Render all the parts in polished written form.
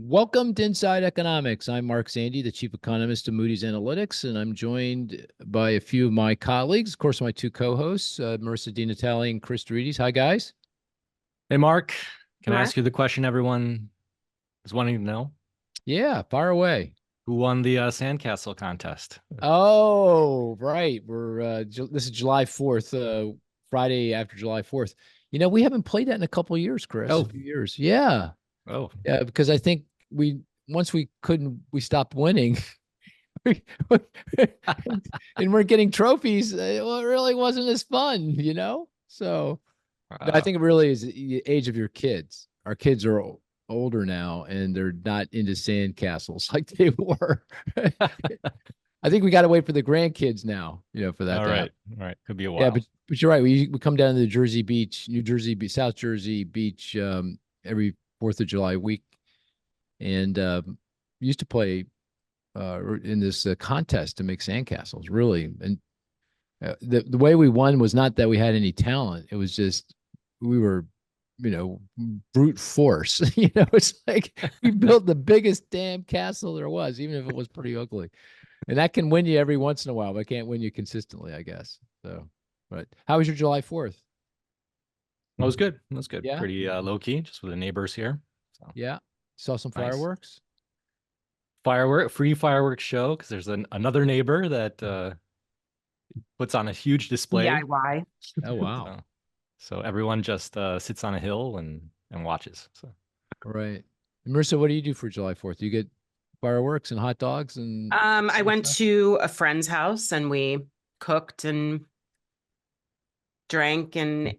Welcome to Inside Economics. I'm Mark Zandi, the chief economist of Moody's Analytics, and I'm joined by a few of my colleagues, of course, my two co-hosts, Marissa DiNatale and Chris Dorides. Hi, guys. Hey, Mark, can I Mark? ask you the question everyone is wanting to know? Yeah, fire away. Who won the sandcastle contest? Oh, right. This is July 4th, Friday after July 4th. We haven't played that in a couple of years, Chris. Oh. A few years. Yeah. Oh, Yeah, because I think once we stopped winning. And we're getting trophies. Well, it really wasn't as fun, So I think it really is the age of your kids. Our kids are older now, and they're not into sand castles like they were. I think we got to wait for the grandkids now, for that. all to right. happen. All right. Could be a while. Yeah, but you're right. We come down to the Jersey Beach, New Jersey, South Jersey Beach every 4th of July week, and used to play in this contest to make sandcastles, really. And the way we won was not that we had any talent. It was just we were, brute force. It's like we built the biggest damn castle there was, even if it was pretty ugly. And that can win you every once in a while, but can't win you consistently, I guess. So, but how was your July 4th? It was good. It was good. Yeah? Pretty low key, just with the neighbors here. So. Yeah. Saw some Nice. fireworks. Free fireworks show, because there's another neighbor that puts on a huge display. DIY. Oh, wow. So everyone just sits on a hill and watches. So Right. And Marissa, what do you do for July 4th? Do you get fireworks and hot dogs and I went to a friend's house and we cooked and drank and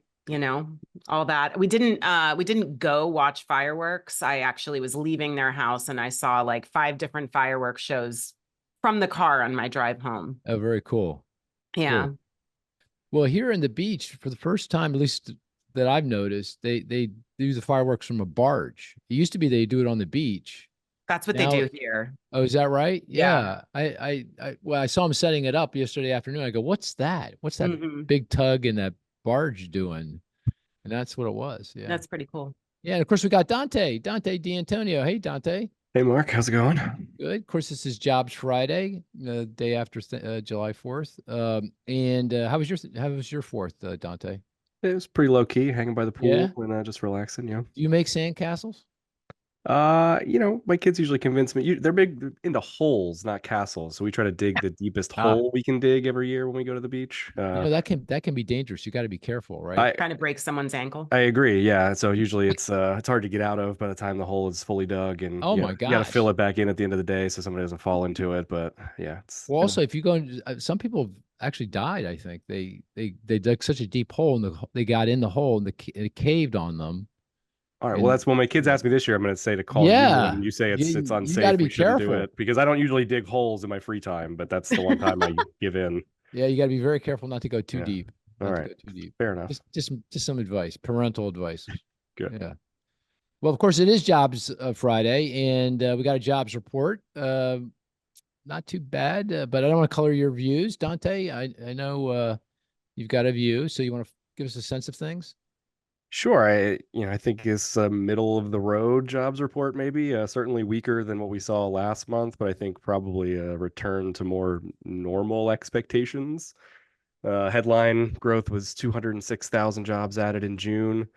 all that. We didn't go watch fireworks. I actually was leaving their house and I saw like 5 different fireworks shows from the car on my drive home. Oh, very cool. Yeah. Cool. Well, here in the beach, for the first time, at least that I've noticed, they do the fireworks from a barge. It used to be they do it on the beach. That's what Now, they do here. Oh, is that right? Yeah. I saw them setting it up yesterday afternoon. I go, what's that? What's that big tug and that barge doing? And that's what it was. Yeah. That's pretty cool. Yeah. And of course, we got Dante D'Antonio. Hey, Dante. Hey, Mark, how's it going? Good. Of course, this is Jobs Friday, the day after July 4th. And how was your 4th, Dante? It was pretty low key, hanging by the pool Yeah? and just relaxing. Do you make sandcastles? My kids usually convince me. They're big into holes, not castles. So we try to dig the deepest hole we can dig every year when we go to the beach. That can be dangerous. You got to be careful, right? Trying to break someone's ankle. I agree. Yeah. So usually it's hard to get out of by the time the hole is fully dug, and Oh my you got to gosh. fill it back in at the end of the day so somebody doesn't fall into it. But yeah, it's Well, also, if you go into, some people have actually died. I think they dug such a deep hole and they got in the hole and it caved on them. all right. Well, that's when my kids ask me this year. I'm going to say to call you when you say it's you unsafe. gotta be We shouldn't do careful. it because I don't usually dig holes in my free time, but that's the one time I give in. Yeah, you got to be very careful not to go too Yeah. deep. All Not to right. go too deep. Fair enough. Just some advice, parental advice. Good. Yeah. Well, of course, it is Jobs Friday, and we got a jobs report. Not too bad, but I don't want to color your views, Dante. I know you've got a view, so you want to give us a sense of things. Sure. I think it's a middle of the road jobs report, maybe certainly weaker than what we saw last month, but I think probably a return to more normal expectations. Headline growth was 206,000 jobs added in June.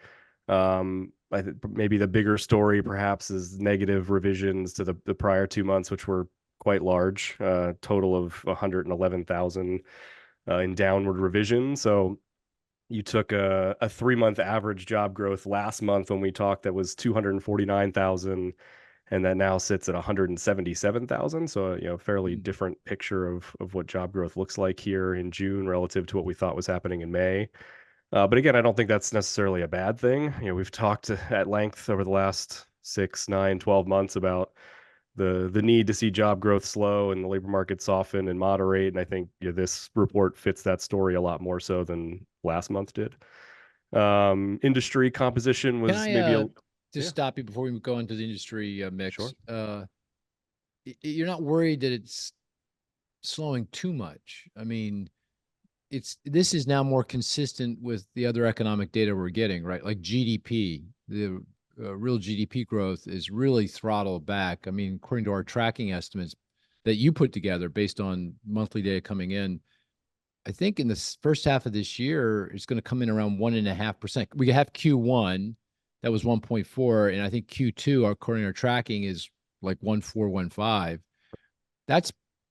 I think maybe the bigger story perhaps is negative revisions to the prior 2 months, which were quite large, total of 111,000 in downward revision. So you took a 3-month average job growth last month when we talked that was 249,000, and that now sits at 177,000. So, fairly different picture of what job growth looks like here in June relative to what we thought was happening in May. But again, I don't think that's necessarily a bad thing. We've talked at length over the last 6, 9, 12 months about the need to see job growth slow and the labor market soften and moderate. And I think this report fits that story a lot more so than last month did. Industry composition was just stop you before we go into the industry mix. Sure. You're not worried that it's slowing too much. I mean, this is now more consistent with the other economic data we're getting, right? Like GDP, the real GDP growth is really throttled back. I mean, according to our tracking estimates that you put together based on monthly data coming in, I think in the first half of this year, it's going to come in around 1.5%. We have Q1 that was 1.4, and I think Q2, according to our tracking, is like 1.4, 1.5.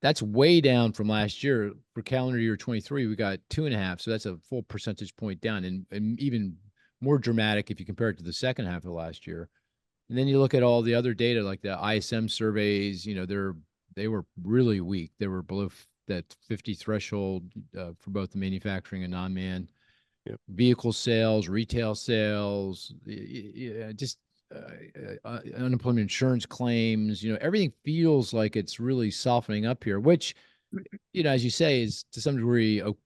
That's way down from last year. For calendar year 23, we got 2.5, so that's a full percentage point down, and even more dramatic if you compare it to the second half of last year. And then you look at all the other data, like the ISM surveys. You know, they were really weak. They were below that 50 threshold for both the manufacturing and non-man. Yep. Vehicle sales, retail sales, just unemployment insurance claims. You know, everything feels like it's really softening up here, which, you know, as you say, is to some degree, you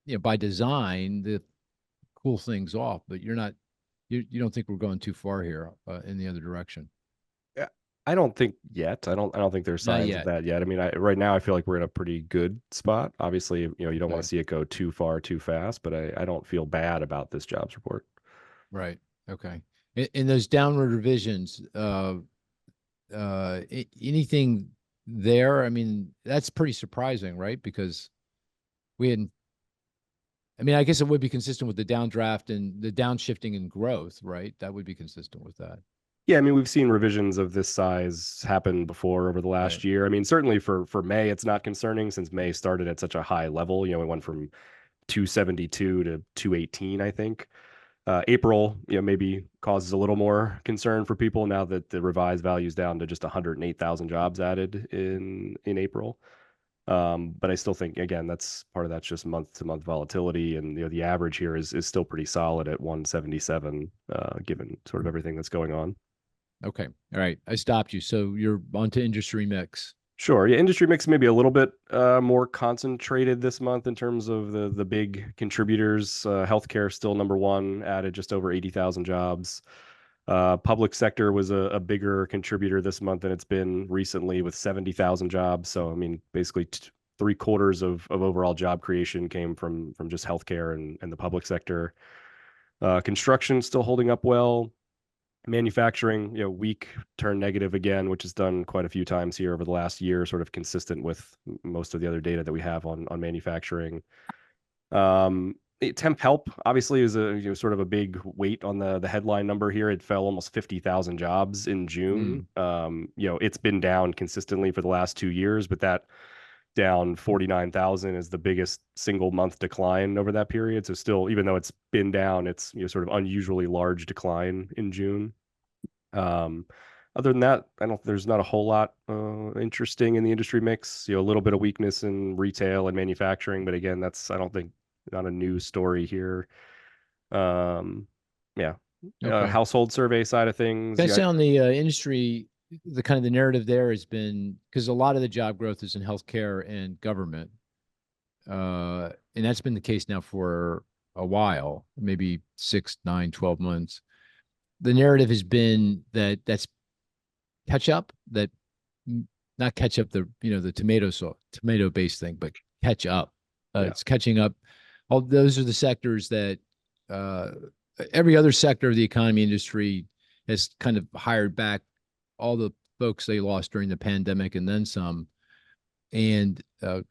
know, by design, the cool things off. But you don't think we're going too far here in the other direction? I don't think yet. I don't think there's Not signs yet. of that yet. I mean, right now I feel like we're in a pretty good spot. Obviously, you know, you don't want Okay. to see it go too far too fast, but I don't feel bad about this jobs report. Right. Okay. In those downward revisions, anything there? I mean, that's pretty surprising, right? Because we hadn't. I mean, I guess it would be consistent with the downdraft and the downshifting in growth, right? That would be consistent with that. Yeah, I mean, we've seen revisions of this size happen before over the last Right. year. I mean, certainly for May, it's not concerning since May started at such a high level. You know, we went from 272 to 218, I think. April, you know, maybe causes a little more concern for people now that the revised value is down to just 108,000 jobs added in April. But I still think, again, that's just month to month volatility, and you know the average here is still pretty solid at 177, given sort of everything that's going on. Okay. All right. I stopped you. So you're on to industry mix. Sure. Yeah, industry mix maybe a little bit more concentrated this month in terms of the big contributors. Healthcare still number one, added just over 80,000 jobs. Public sector was a bigger contributor this month than it's been recently with 70,000 jobs. So, I mean, basically 3/4 of overall job creation came from just healthcare and the public sector. Construction still holding up well. Manufacturing, you know, weak, turned negative again, which is done quite a few times here over the last year, sort of consistent with most of the other data that we have on manufacturing. Temp help obviously is sort of a big weight on the headline number here. It fell almost 50,000 jobs in June. You know, it's been down consistently for the last 2 years, but that down 49,000 is the biggest single month decline over that period. So still, even though it's been down, it's, you know, sort of unusually large decline in June. Other than that, there's not a whole lot interesting in the industry mix. You know, a little bit of weakness in retail and manufacturing, but again, that's, I don't think, not a new story here. Yeah. Okay. Household survey side of things. Can I say on the industry, the kind of the narrative there has been, because a lot of the job growth is in healthcare and government. And that's been the case now for a while, maybe 6, 9, 12 months. The narrative has been that that's catch up, that not catch up the, you know, the tomato based thing, but catch up. It's catching up. All those are the sectors that every other sector of the economy industry has kind of hired back all the folks they lost during the pandemic and then some. And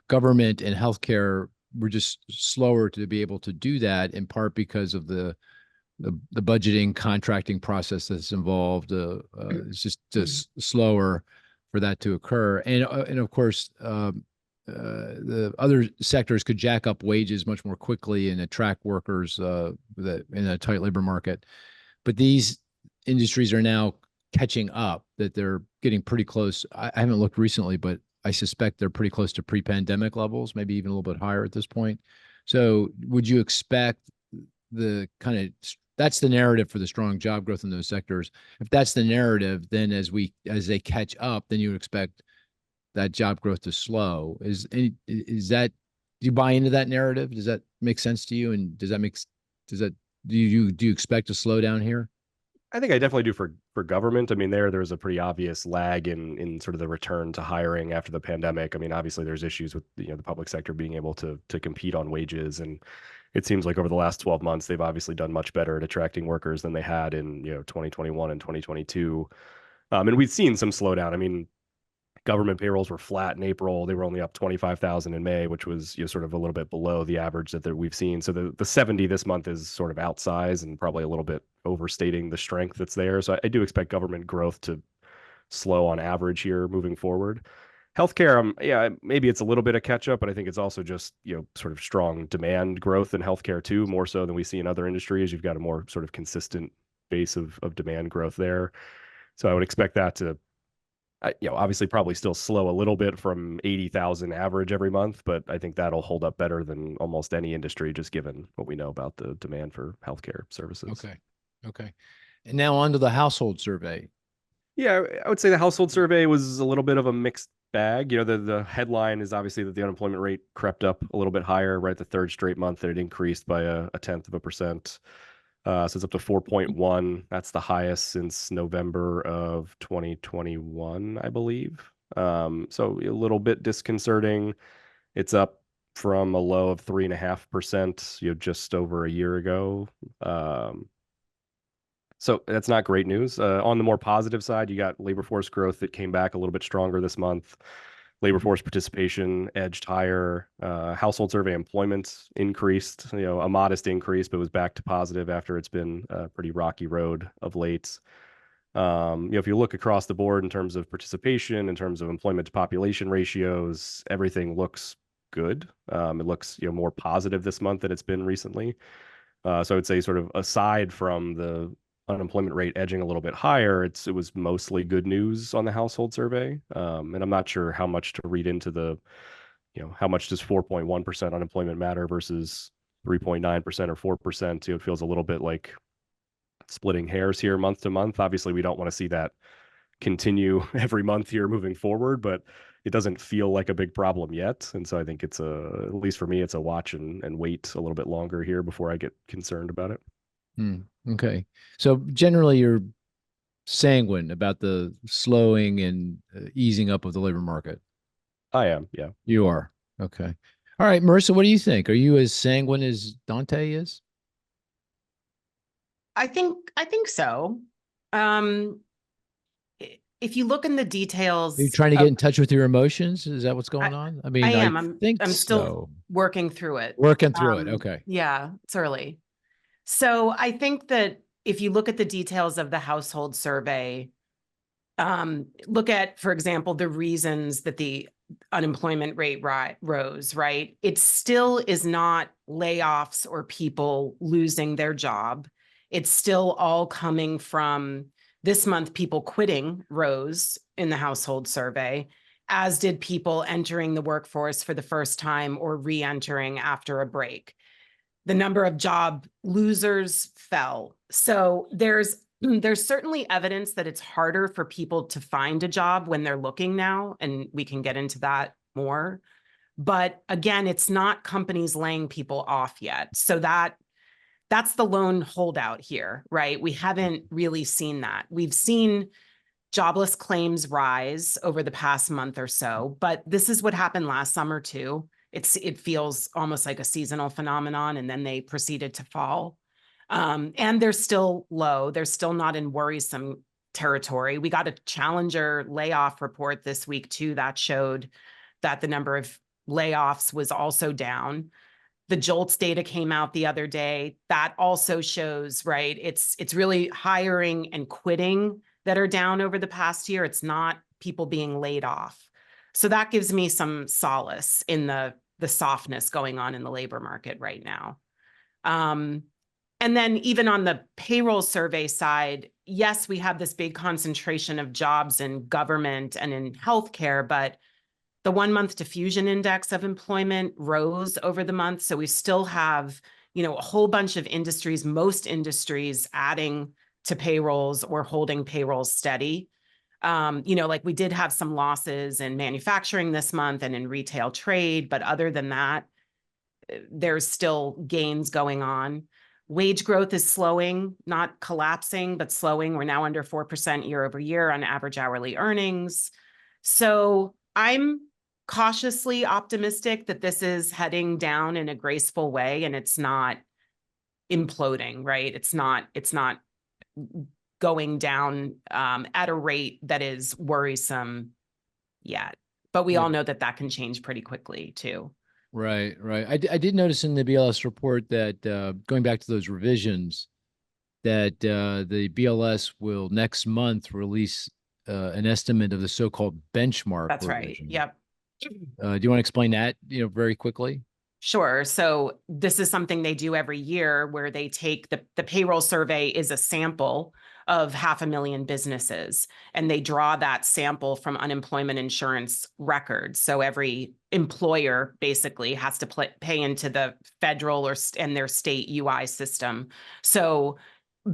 government and healthcare were just slower to be able to do that, in part because of the budgeting contracting process that's involved. It's just slower for that to occur. And of course, the other sectors could jack up wages much more quickly and attract workers that in a tight labor market. But these industries are now catching up, that they're getting pretty close. I haven't looked recently, but I suspect they're pretty close to pre-pandemic levels, maybe even a little bit higher at this point. So would you expect the kind of, that's the narrative for the strong job growth in those sectors? If that's the narrative, then as they catch up, then you would expect that job growth to slow. Is that, do you buy into that narrative? Does that make sense to you? And do you expect a slowdown here? I think I definitely do for government. I mean, there's a pretty obvious lag in sort of the return to hiring after the pandemic. I mean, obviously there's issues with, you know, the public sector being able to compete on wages and it seems like over the last 12 months, they've obviously done much better at attracting workers than they had in 2021 and 2022. And we've seen some slowdown. I mean, government payrolls were flat in April. They were only up 25,000 in May, which was sort of a little bit below the average that we've seen. So the 70 this month is sort of outsized and probably a little bit overstating the strength that's there. So I do expect government growth to slow on average here moving forward. Healthcare, yeah, maybe it's a little bit of catch up, but I think it's also just sort of strong demand growth in healthcare too, more so than we see in other industries. You've got a more sort of consistent base of demand growth there. So I would expect that to obviously probably still slow a little bit from 80,000 average every month, but I think that'll hold up better than almost any industry, just given what we know about the demand for healthcare services. Okay. Okay. And now on to the household survey. Yeah, I would say the household survey was a little bit of a mixed bag. The headline is obviously that the unemployment rate crept up a little bit higher, right? The third straight month that it increased by a 0.1%. So it's up to 4.1. That's the highest since November of 2021, I believe. So a little bit disconcerting. It's up from a low of 3.5%, just over a year ago. So that's not great news. On the more positive side, you got labor force growth that came back a little bit stronger this month. Labor force participation edged higher. Household survey employment increased, a modest increase, but was back to positive after it's been a pretty rocky road of late. If you look across the board in terms of participation, in terms of employment to population ratios, everything looks good. It looks more positive this month than it's been recently. So I would say sort of aside from the unemployment rate edging a little bit higher, it was mostly good news on the household survey. And I'm not sure how much to read into how much does 4.1% unemployment matter versus 3.9% or 4%. It feels a little bit like splitting hairs here month to month. Obviously, we don't want to see that continue every month here moving forward, but it doesn't feel like a big problem yet. And so I think at least for me, it's a watch and wait a little bit longer here before I get concerned about it. Okay. So generally you're sanguine about the slowing and easing up of the labor market. I am, yeah. You are. Okay. All right, Marissa, what do you think? Are you as sanguine as Dante is? I think so. If you look in the details, Are you trying to get in touch with your emotions? Is that what's going on? I mean, I am. I'm still so. working through it. Working through it. Okay. Yeah, it's early. So I think that if you look at the details of the household survey, look at, for example, the reasons that the unemployment rate rose, right? It still is not layoffs or people losing their job. It's still all coming from this month, people quitting rose in the household survey, as did people entering the workforce for the first time or re-entering after a break. The number of job losers fell. So there's certainly evidence that it's harder for people to find a job when they're looking now, and we can get into that more. But again, it's not companies laying people off yet. So that's the lone holdout here, right? We haven't really seen that. We've seen jobless claims rise over the past month or so, but this is what happened last summer too. It feels almost like a seasonal phenomenon, and then they proceeded to fall. And they're still low. They're still not in worrisome territory. We got a Challenger layoff report this week too that showed that the number of layoffs was also down. The JOLTS data came out the other day. That also shows, right? It's really hiring and quitting that are down over the past year. It's not people being laid off. So that gives me some solace in the softness going on in the labor market right now. And then even on the payroll survey side, yes, we have this big concentration of jobs in government and in healthcare, but the 1 month diffusion index of employment rose over the month. So we still have, a whole bunch of industries, most industries adding to payrolls or holding payrolls steady. Like we did have some losses in manufacturing this month and in retail trade, but other than that, there's still gains going on. Wage growth is slowing, not collapsing, but slowing. We're now under 4% year over year on average hourly earnings. So I'm cautiously optimistic that this is heading down in a graceful way and it's not imploding, right? It's not going down at a rate that is worrisome yet. But we all know that that can change pretty quickly too. Right, right. I did notice in the BLS report that going back to those revisions, that the BLS will next month release an estimate of the so-called benchmark That's right. revision. Yep. Do you want to explain that, very quickly? Sure. So this is something they do every year where they take the payroll survey is a sample of 500,000 businesses, and they draw that sample from unemployment insurance records. So every employer basically has to pay into the federal and their state UI system. So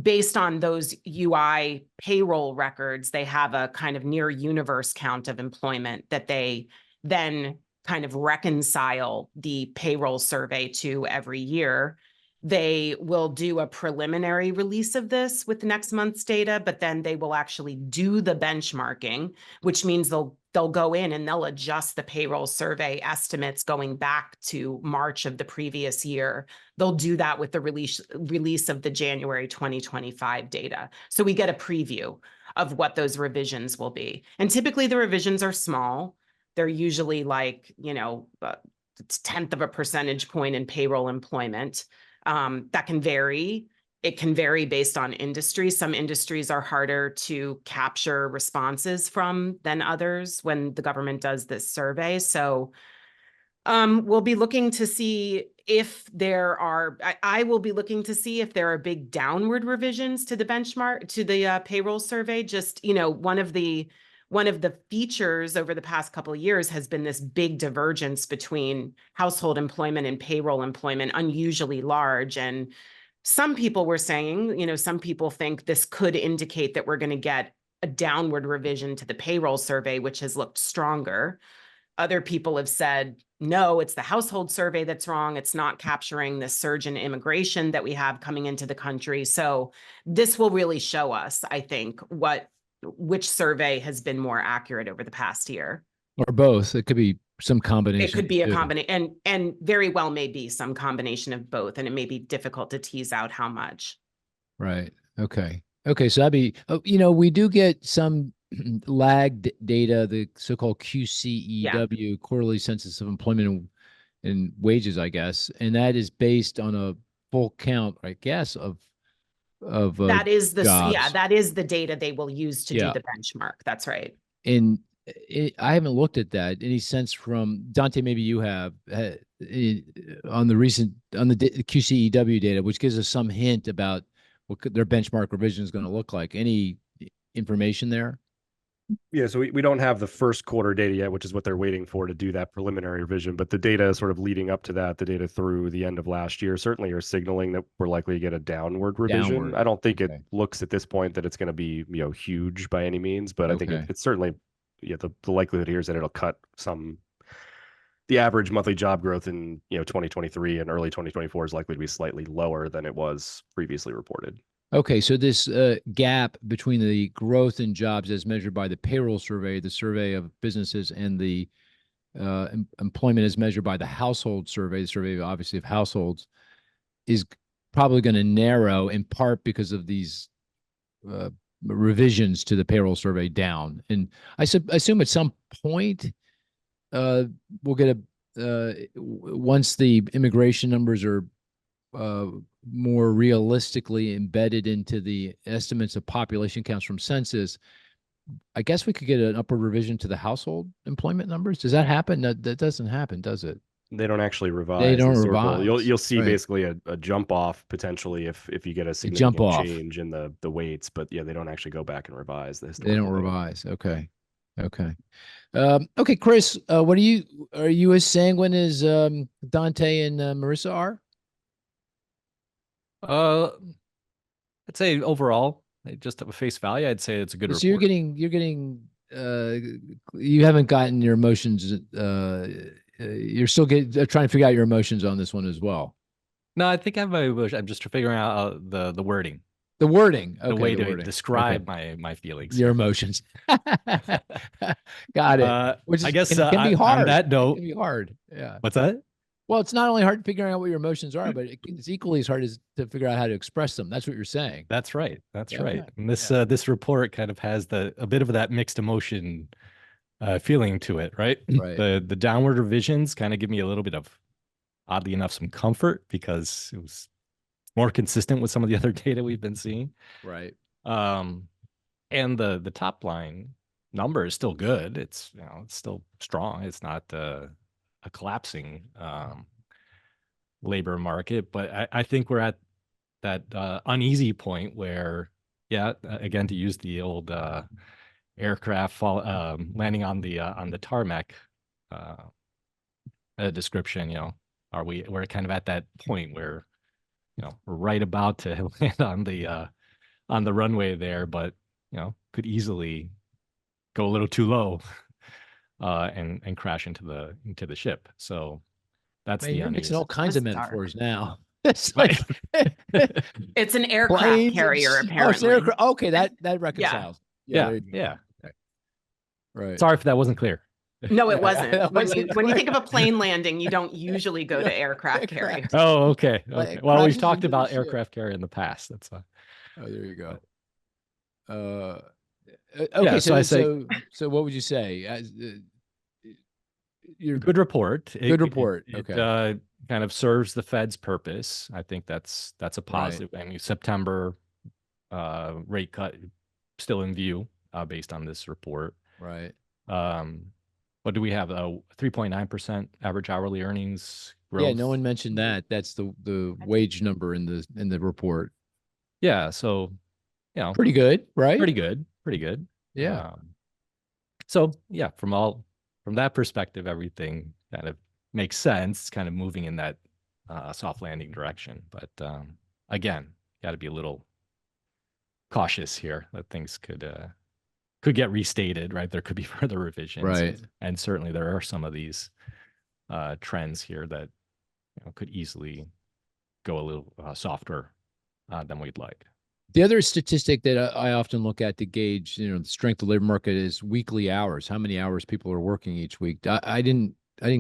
based on those UI payroll records, they have a kind of near universe count of employment that they then kind of reconcile the payroll survey to every year. They will do a preliminary release of this with next month's data, but then they will actually do the benchmarking, which means they'll go in and they'll adjust the payroll survey estimates going back to March of the previous year. They'll do that with the release of the January 2025 data. So we get a preview of what those revisions will be. And typically the revisions are small. They're usually like, a tenth of a percentage point in payroll employment. That can vary. It can vary based on industry. Some industries are harder to capture responses from than others when the government does this survey. So we'll be looking to see if there are, I will be looking to see if there are big downward revisions to the benchmark, to the payroll survey. Just, one of the features over the past couple of years has been this big divergence between household employment and payroll employment, unusually large. And some people were saying, some people think this could indicate that we're going to get a downward revision to the payroll survey, which has looked stronger. Other people have said, no, it's the household survey that's wrong. It's not capturing the surge in immigration that we have coming into the country. So this will really show us, I think, which survey has been more accurate over the past year. Or both. It could be some combination. It could be a combination, and very well may be some combination of both, and it may be difficult to tease out how much. Right. Okay. So that'd be, we do get some lagged data, the so-called QCEW, quarterly census of employment and wages, I guess. And that is based on a full count, I guess, of that is the jobs. that is the data they will use to do the benchmark. That's right. And I haven't looked at that. Any sense from Dante? Maybe you have on the QCEW data, which gives us some hint about what their benchmark revision is going to look like. Any information there? Yeah, so we don't have the first quarter data yet, which is what they're waiting for to do that preliminary revision. But the data sort of leading up to that, the data through the end of last year, certainly are signaling that we're likely to get a downward revision. I don't think it looks at this point that it's going to be, huge by any means, but I think it's certainly, the likelihood here is that it'll cut the average monthly job growth in, 2023 and early 2024 is likely to be slightly lower than it was previously reported. Okay, so this gap between the growth in jobs as measured by the payroll survey, the survey of businesses, and the employment as measured by the household survey, the survey obviously of households, is probably going to narrow in part because of these revisions to the payroll survey down. And I assume at some point we'll get once the immigration numbers are more realistically embedded into the estimates of population counts from census, I guess we could get an upward revision to the household employment numbers. Does that happen? That doesn't happen, does it? They don't actually revise. They don't revise. You'll see basically a jump off potentially if you get a significant change in the weights, but they don't actually go back and revise this. They don't revise. Okay. Okay, Chris, are you as sanguine as Dante and Marissa are? I'd say overall, just at face value, I'd say it's a good report. So you're getting you haven't gotten your emotions. You're still trying to figure out your emotions on this one as well. No, I think I have my emotion. I'm just figuring out the wording. The wording. Okay, the way the to wording. describe Okay. my feelings. Your here. emotions. Got it. Which I is, guess can be hard. on that It note, can be hard. Yeah. what's that? Well, it's not only hard figuring out what your emotions are, but it's equally as hard as to figure out how to express them. That's what you're saying. That's right. That's right. Okay. And this report kind of has a bit of that mixed emotion feeling to it, right? Right. The downward revisions kind of give me a little bit of, oddly enough, some comfort because it was more consistent with some of the other data we've been seeing. Right. And the top line number is still good. It's it's still strong. It's not a collapsing labor market, but I think we're at that uneasy point where, again, to use the old aircraft landing on the tarmac description, we're kind of at that point where we're right about to land on the runway there, but could easily go a little too low and crash into the ship. So that's Man, the you're unease. mixing all kinds of That's dark. metaphors now. It's like It's an aircraft planes and carrier, Oh, it's apparently. an aircraft. Okay, that reconciles. Yeah, there you go. yeah. Right. Sorry if that wasn't clear. No, it That wasn't. wasn't When you think of a clear. plane landing, you don't usually go to aircraft carrier. Oh, okay. Like, Okay. it Well, we've crashes talked into the about ship. aircraft carrier in the past. That's Oh, there you go. Yeah, Okay, so I say- so what would you say? Your good report. Good report, It, okay. kind of serves the Fed's purpose. I think that's a positive. I mean, September rate cut still in view based on this report. right. What do we have? 3.9% average hourly earnings growth. Yeah, no one mentioned that. That's the wage number in the report. Yeah, so Pretty good, right? pretty good, pretty good. Yeah. So yeah, from that perspective, everything kind of makes sense. It's kind of moving in that soft landing direction. But again, got to be a little cautious here that things could get restated, right? There could be further revisions, Right. And certainly there are some of these trends here that could easily go a little softer than we'd like. The other statistic that I often look at to gauge, the strength of the labor market is weekly hours. How many hours people are working each week? I didn't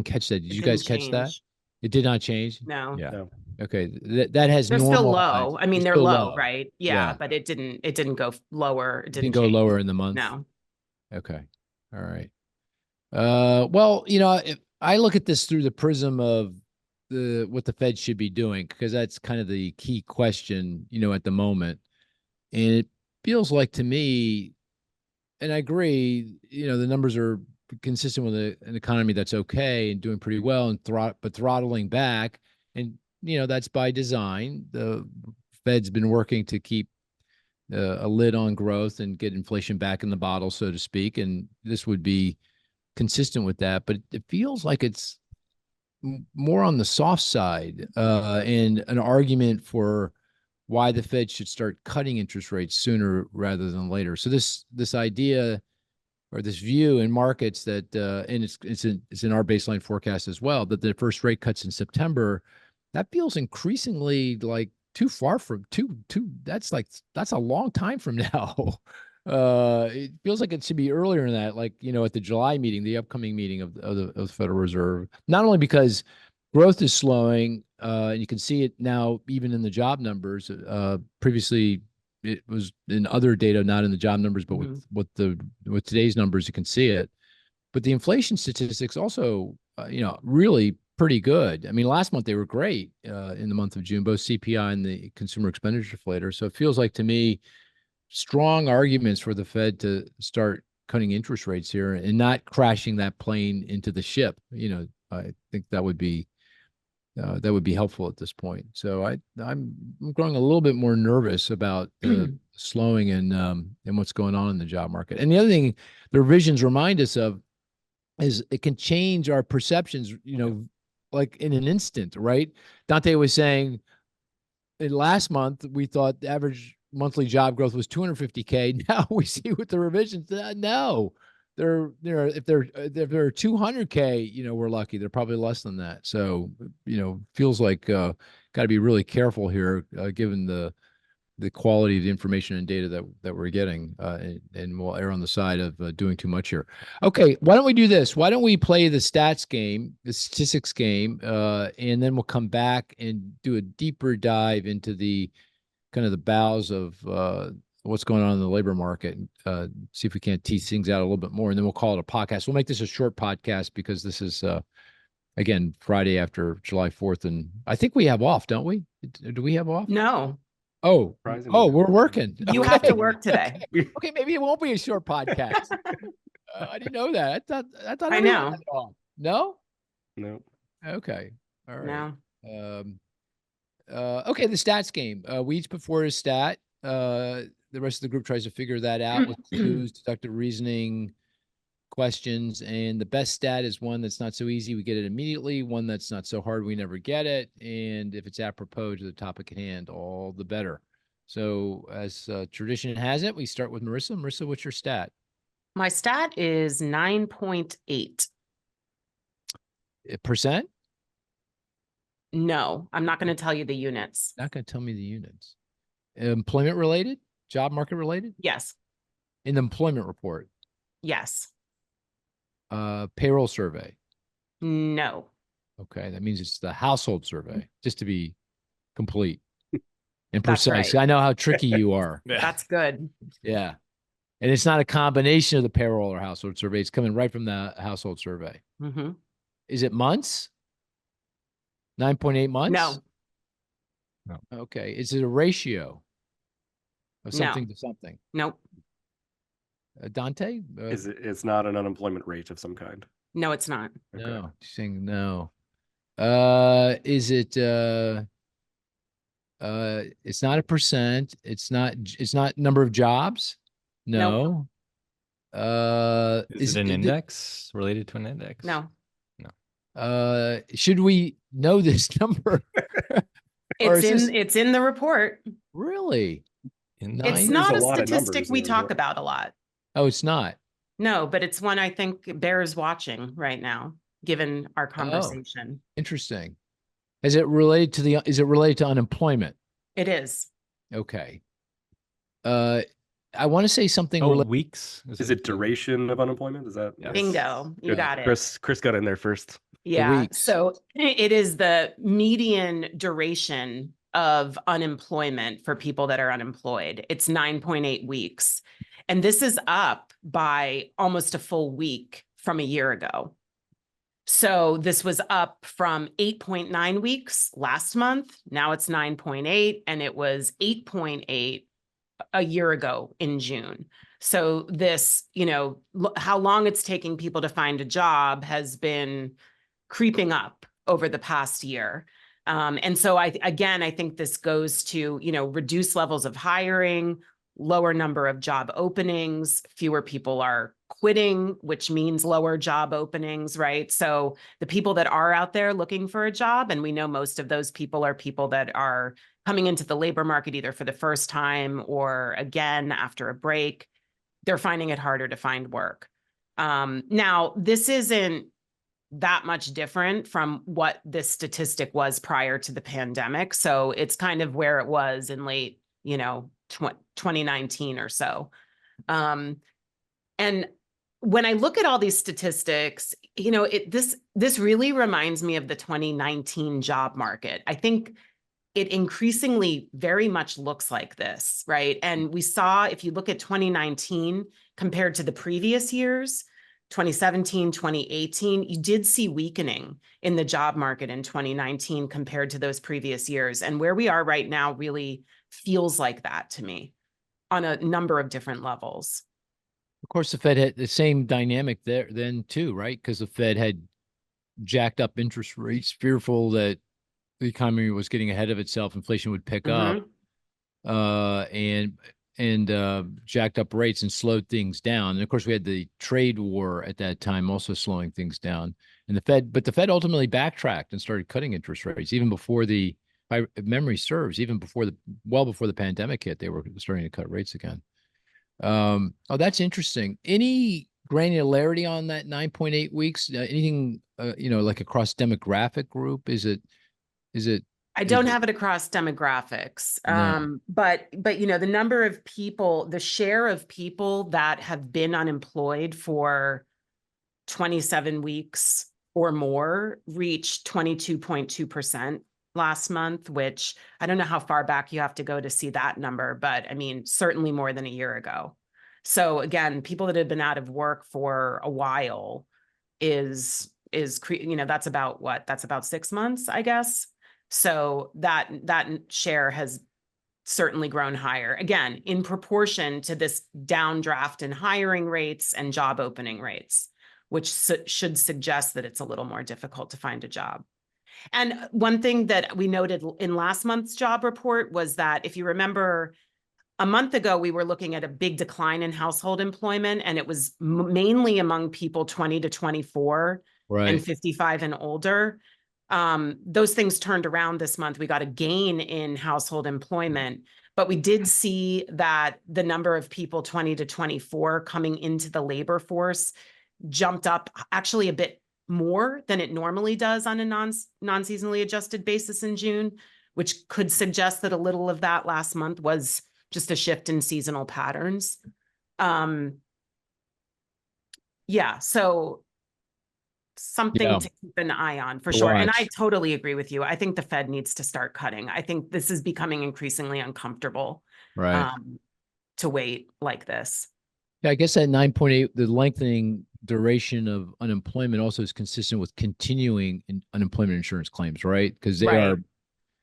catch that. Did It you guys didn't catch that? change. It did not change. No. Yeah. No. Okay, that has They're still normalized. low. I mean, they're still low, right? Yeah, Yeah. but it didn't go lower. It Didn't go change. lower in the month. No. Okay. All right. Well, if I look at this through the prism of what the Fed should be doing, because that's kind of the key question, at the moment. And it feels like to me, and I agree, the numbers are consistent with an economy that's okay and doing pretty well, and but throttling back. And, that's by design. The Fed's been working to keep a lid on growth and get inflation back in the bottle, so to speak. And this would be consistent with that. But it feels like it's more on the soft side and an argument for why the Fed should start cutting interest rates sooner rather than later. So this idea or this view in markets that and it's in our baseline forecast as well, that the first rate cuts in September, that feels increasingly like too far from that's a long time from now. It feels like it should be earlier than that, like at the July meeting, the upcoming meeting of the Federal Reserve. Not only because growth is slowing, and you can see it now even in the job numbers. Previously, it was in other data, not in the job numbers, but with today's numbers, you can see it. But the inflation statistics also, really pretty good. I mean, last month they were great in the month of June, both CPI and the consumer expenditure inflator. So it feels like to me, strong arguments for the Fed to start cutting interest rates here and not crashing that plane into the ship. I think that would be helpful at this point. So I'm growing a little bit more nervous about the slowing and what's going on in the job market. And the other thing the revisions remind us of is it can change our perceptions, like in an instant, right? Dante was saying last month we thought the average monthly job growth was 250K. Now we see with the revisions, no, if they're 200K, we're lucky. They're probably less than that. So, feels like got to be really careful here, given the the quality of the information and data that we're getting, and we'll err on the side of doing too much here. Okay, why don't we do this? Why don't we play the stats game, the statistics game, and then we'll come back and do a deeper dive into the kind of the bowels of what's going on in the labor market, see if we can't tease things out a little bit more, and then we'll call it a podcast. We'll make this a short podcast because this is, again, Friday after July 4th, and I think we have off, don't we? Do we have off? No, Oh, Surprisingly. we're working. you have to Okay. work today. Okay, maybe it won't be a short podcast. I didn't know that. I thought I everyone know. had off. No? No. Okay. All right. No. Okay, the stats game. We each put forward a stat. The rest of the group tries to figure that out with clues, deductive reasoning, questions, and the best stat is one that's not so easy, we get it immediately. One that's not so hard, we never get it. And if it's apropos to the topic at hand, all the better. So as tradition has it, we start with Marissa. Marissa, what's your stat? My stat is 9.8. Percent? No, I'm not going to tell you the units. Not going to tell me the units. Employment related? Job market related? Yes. In the employment report? Yes. Payroll survey? No. Okay, that means it's the household survey, just to be complete and That's precise. right. I know how tricky you are. That's good. Yeah. And it's not a combination of the payroll or household survey. It's coming right from the household survey. Mm-hmm. Is it months? 9.8 months? No. Okay. Is it a ratio of No. something to something? Nope. Dante? It's not an unemployment rate of some kind. No, it's not. Okay. No. She's saying no. Is it it's not a percent. It's not number of jobs. No. Is it an index related to an index? No. Should we know this number? Or It's is in this- it's in the report. Really? In Nine? It's There's not a a lot of statistic numbers in we the talk report. about a lot. Oh, it's not. No, but it's one I think bears watching right now, given our conversation. Interesting. Is it related to unemployment? It is. Okay. I want to say something Oh, related. weeks? Is it duration of unemployment? Is that? Yes. Bingo. You Good. got it. Chris got in there first. Yeah. weeks. So it is the median duration of unemployment for people that are unemployed. It's 9.8 weeks. And this is up by almost a full week from a year ago. So this was up from 8.9 weeks last month. Now it's 9.8, and it was 8.8 a year ago in June. So this, how long it's taking people to find a job has been creeping up over the past year. And so I think this goes to, reduced levels of hiring, lower number of job openings, fewer people are quitting, which means lower job openings, right? So the people that are out there looking for a job, and we know most of those people are people that are coming into the labor market either for the first time or again after a break, they're finding it harder to find work. Now, this isn't that much different from what this statistic was prior to the pandemic. So it's kind of where it was in late, 2019 or so. And when I look at all these statistics, this really reminds me of the 2019 job market. I think it increasingly very much looks like this, right? And we saw, if you look at 2019 compared to the previous years, 2017, 2018, you did see weakening in the job market in 2019 compared to those previous years. And where we are right now really feels like that to me on a number of different levels. Of course, the Fed had the same dynamic there then too, right? Because the Fed had jacked up interest rates, fearful that the economy was getting ahead of itself, inflation would pick up, and jacked up rates and slowed things down. And of course, we had the trade war at that time, also slowing things down. And the Fed ultimately backtracked and started cutting interest rates, even before if memory serves, well before the pandemic hit, they were starting to cut rates again. Oh, that's interesting. Any granularity on that 9.8 weeks? Anything, like across demographic group? Is it? I don't have it across demographics. No. But you know, the number of people, the share of people that have been unemployed for 27 weeks or more reached 22.2% last month, which I don't know how far back you have to go to see that number, but I mean, certainly more than a year ago. So again, people that have been out of work for a while you know, that's about what? That's about 6 months, I guess. So that share has certainly grown higher, again, in proportion to this downdraft in hiring rates and job opening rates, which should suggest that it's a little more difficult to find a job. And one thing that we noted in last month's job report was that, if you remember, a month ago, we were looking at a big decline in household employment, and it was mainly among people 20 to 24 and Right. 55 and older. Those things turned around this month. We got a gain in household employment, but we did see that the number of people 20 to 24 coming into the labor force jumped up actually a bit more than it normally does on a non-seasonally adjusted basis in June, which could suggest that a little of that last month was just a shift in seasonal patterns. Yeah, so something to keep an eye on for sure. And I totally agree with you. I think the Fed needs to start cutting. I think this is becoming increasingly uncomfortable to wait like this. Yeah, I guess that 9.8, the lengthening duration of unemployment also is consistent with continuing unemployment insurance claims, right? Because they are,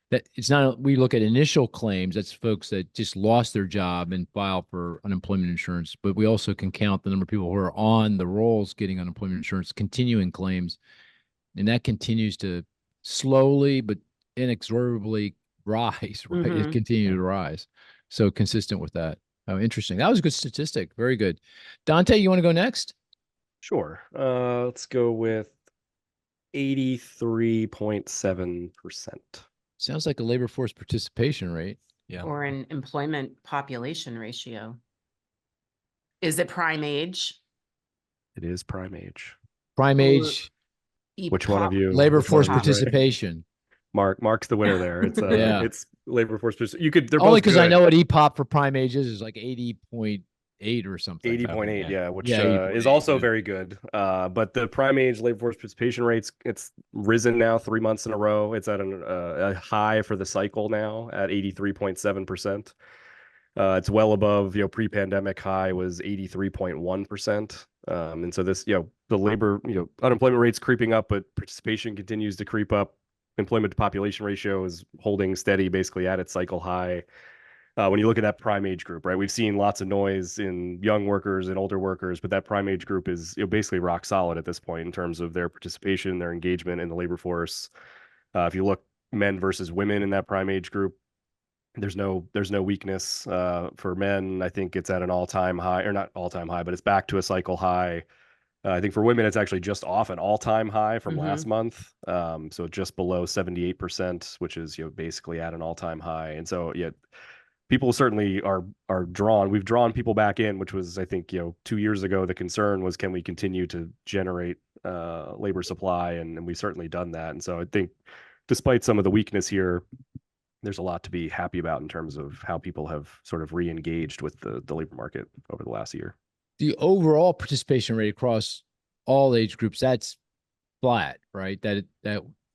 that it's not, we look at initial claims, that's folks that just lost their job and file for unemployment insurance, but we also can count the number of people who are on the rolls getting unemployment insurance, continuing claims, and that continues to slowly but inexorably rise, right? It continues to rise. So consistent with that. Oh, interesting. That was a good statistic. Very good. Dante, you want to go next? Sure. Let's go with 83.7%. Sounds like a labor force participation rate. Yeah. Or an employment population ratio. Is it prime age? It is prime age. Prime age. Which one of you? Labor force participation. Mark's the winner there. It's it's labor force. You could. They're only both because I know what EPOP for prime age is like 80.8 or something. 80.8, yeah, which is also very good. But the prime age labor force participation rates, it's risen now 3 months in a row. It's at a high for the cycle now at 83.7%. It's well above, pre-pandemic high was 83.1%. And so this, the labor, unemployment rates creeping up, but participation continues to creep up. Employment to population ratio is holding steady, basically at its cycle high. When you look at that prime age group, right, we've seen lots of noise in young workers and older workers, but that prime age group is basically rock solid at this point in terms of their participation, their engagement in the labor force. If you look men versus women in that prime age group, there's no weakness for men. I think it's at an all-time high, or not all-time high, but it's back to a cycle high. I think for women, it's actually just off an all-time high from last month. So just below 78%, which is basically at an all-time high. And so people certainly are drawn. We've drawn people back in, which was, I think, 2 years ago, the concern was, can we continue to generate labor supply? And we've certainly done that. And so I think despite some of the weakness here, there's a lot to be happy about in terms of how people have sort of re-engaged with the labor market over the last year. The overall participation rate across all age groups, that's flat, right? That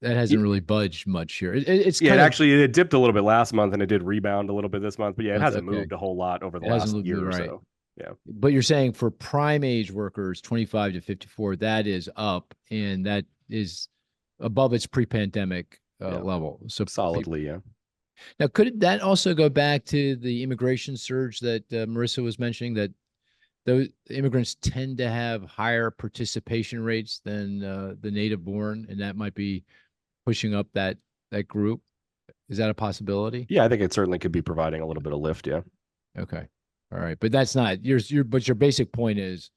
hasn't really budged much here. It's actually it dipped a little bit last month and it did rebound a little bit this month, but it hasn't moved a whole lot over the last year or so. Yeah. But you're saying for prime age workers, 25 to 54, that is up, and that is above its pre-pandemic level. So solidly, yeah. Now, could that also go back to the immigration surge that Marissa was mentioning, that those immigrants tend to have higher participation rates than the native born, and that might be pushing up that group? Is that a possibility? Yeah, I think it certainly could be providing a little bit of lift. Yeah. Okay. All right. But that's not but your basic point is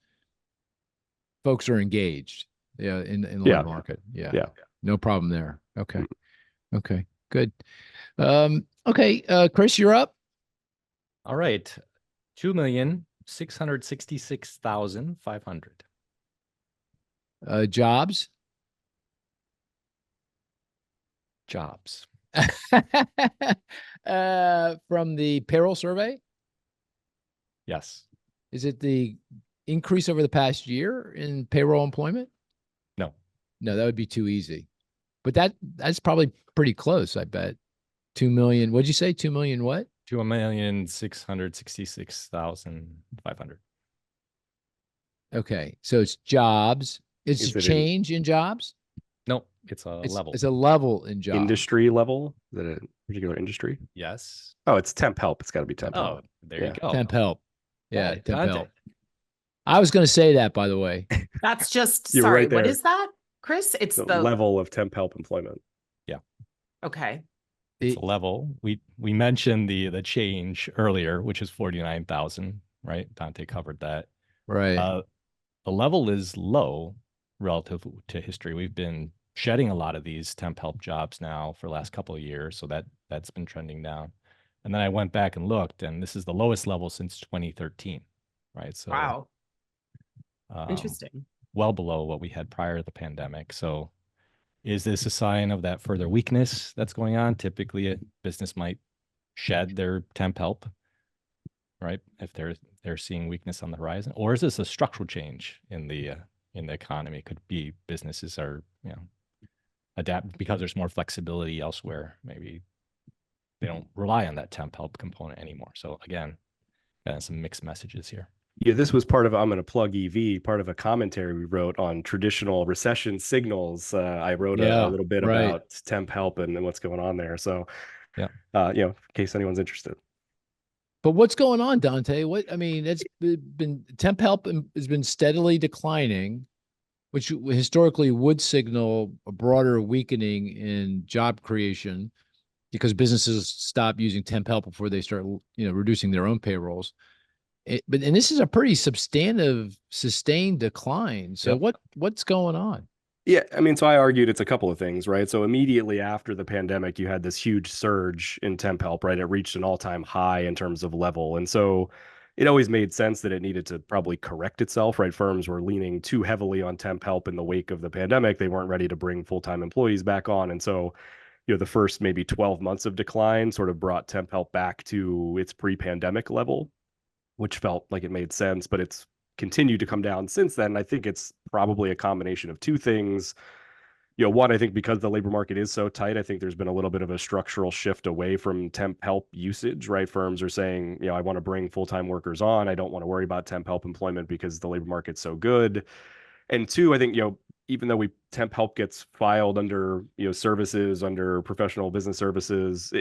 folks are engaged. Yeah. In the labor market. Yeah. Yeah. No problem there. Okay. Okay. Good. Okay. Chris, you're up. All right. 2,666,500. Jobs. From the payroll survey, Yes. is it the increase over the past year in payroll employment? No. No, that would be too easy. But that's probably pretty close, I bet. 2 million. What'd you say? 2 million what? 2,666,500. Okay. So it's jobs. It's Is a it in change in jobs. No, it's a level. It's a level in jobs. industry level? Is it a particular industry? Yes. Oh, it's temp help. It's got to be temp Oh, help. there Yeah. you go. Temp help. Yeah, Hey, temp Dante. help. I was going to say that, by the way. That's just, You're sorry, right what there. is that, Chris? It's The the, level of temp help employment. okay. It's a level. We mentioned the change earlier, which is 49,000, right? Dante covered that. Right. The level is low relative to history. We've been shedding a lot of these temp help jobs now for the last couple of years, so that's been trending down. And then I went back and looked, and this is the lowest level since 2013, right? So Wow. um, Interesting. well below what we had prior to the pandemic. So is this a sign of that further weakness that's going on? Typically, a business might shed their temp help, right? If they're seeing weakness on the horizon, or is this a structural change in the economy? It could be businesses are, adapt because there's more flexibility elsewhere. Maybe they don't rely on that temp help component anymore. So again, some mixed messages here. Yeah, this was part of, I'm going to plug EV, part of a commentary we wrote on traditional recession signals. I wrote a little bit right. about temp help and what's going on there. So, Yeah. in case anyone's interested. But what's going on, Dante? It's been temp help has been steadily declining, which historically would signal a broader weakening in job creation because businesses stop using temp help before they start, reducing their own payrolls. And this is a pretty substantive, sustained decline. So Yep. what's going on? Yeah, so I argued it's a couple of things, right? So immediately after the pandemic, you had this huge surge in temp help, right? It reached an all-time high in terms of level. And so it always made sense that it needed to probably correct itself, right? Firms were leaning too heavily on temp help in the wake of the pandemic. They weren't ready to bring full-time employees back on. And so, the first maybe 12 months of decline sort of brought temp help back to its pre-pandemic level, which felt like it made sense, but it's continued to come down since then. I think it's probably a combination of two things. One, I think because the labor market is so tight, I think there's been a little bit of a structural shift away from temp help usage, right? Firms are saying, I want to bring full-time workers on. I don't want to worry about temp help employment because the labor market's so good. And two, I think, even though temp help gets filed under, services, under professional business services,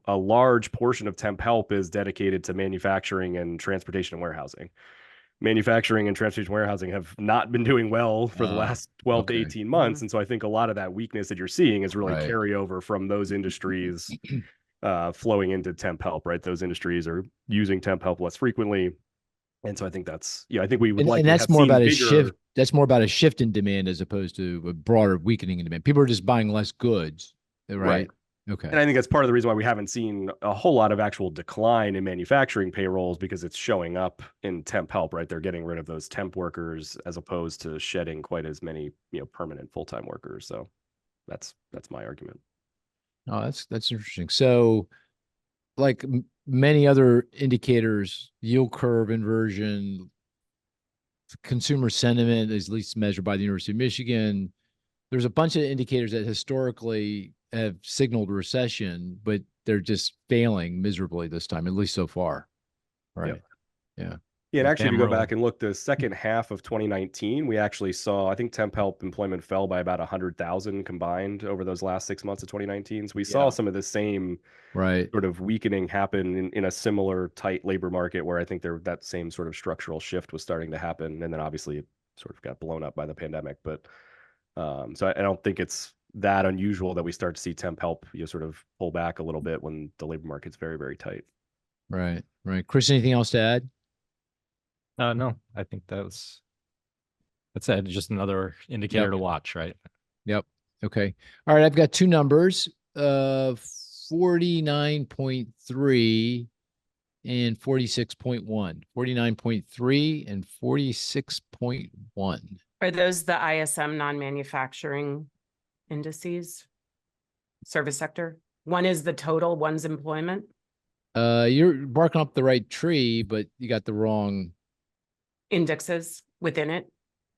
a large portion of temp help is dedicated to manufacturing and transportation and warehousing. Manufacturing and transportation warehousing have not been doing well for the last 12 to 18 months. And so I think a lot of that weakness that you're seeing is really Right. carryover from those industries flowing into temp help, right? Those industries are using temp help less frequently. And so I think that's, I think we would like And to that's have more seen about a bigger shift. That's more about a shift in demand as opposed to a broader weakening in demand. People are just buying less goods, right? Right. Okay. And I think that's part of the reason why we haven't seen a whole lot of actual decline in manufacturing payrolls, because it's showing up in temp help, right? They're getting rid of those temp workers as opposed to shedding quite as many, permanent full-time workers. So that's my argument. Oh, that's interesting. So, like many other indicators, yield curve inversion, consumer sentiment is at least measured by the University of Michigan. There's a bunch of indicators that historically have signaled recession, but they're just failing miserably this time, at least so far. Right. Yeah. Yeah, and actually, if you go Emerald. back and look, the second half of 2019, we actually saw, I think temp help employment fell by about 100,000 combined over those last 6 months of 2019. So we saw some of the same Right. sort of weakening happen in a similar tight labor market, where I think that same sort of structural shift was starting to happen. And then obviously it sort of got blown up by the pandemic. But so I don't think it's that unusual that we start to see temp help, sort of pull back a little bit when the labor market's very, very tight. Right. Right. Chris, anything else to add? No, I think that's it. Just another indicator to watch, right? Yep. Okay. All right. I've got two numbers, 49.3 and 46.1. 49.3 and 46.1. Are those the ISM non-manufacturing indices? Service sector? One is the total, one's employment. You're barking up the right tree, but you got the wrong. Indexes within it.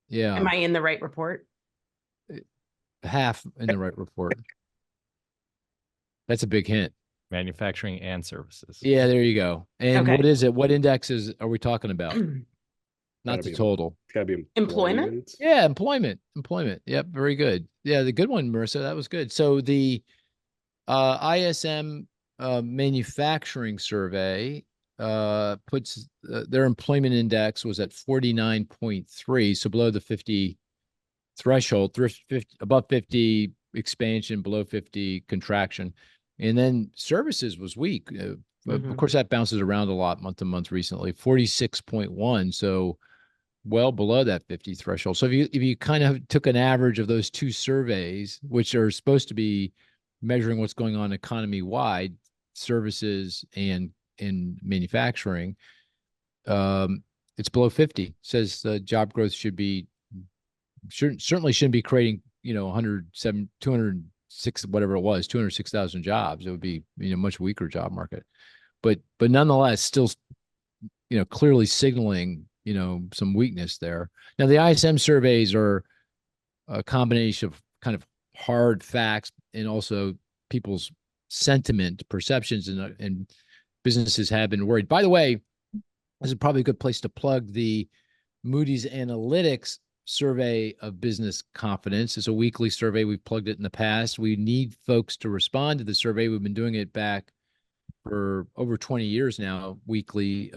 Yeah, Am I in the right report? half in the right report. That's a big hint. Manufacturing and services. Yeah, there you go. And Okay. what is it? What indexes are we talking about? Not Gotta the be total. It's got to be Employment? Yeah, employment. Yep, very good. Yeah, the good one, Marissa. That was good. So the ISM manufacturing survey puts their employment index was at 49.3, so below the 50 threshold, 50, above 50 expansion, below 50 contraction. And then services was weak. Of course, that bounces around a lot month to month recently, 46.1. So well below that 50 threshold. So if you kind of took an average of those two surveys, which are supposed to be measuring what's going on economy wide, services and in manufacturing, it's below 50. Says job growth certainly shouldn't be creating 107 206 whatever it was 206,000 jobs. It would be much weaker job market, but nonetheless still clearly signaling some weakness there. Now the ISM surveys are a combination of kind of hard facts and also people's sentiment, perceptions, and businesses have been worried. By the way, this is probably a good place to plug the Moody's Analytics survey of business confidence. It's a weekly survey. We've plugged it in the past. We need folks to respond to the survey. We've been doing it back for over 20 years now, weekly,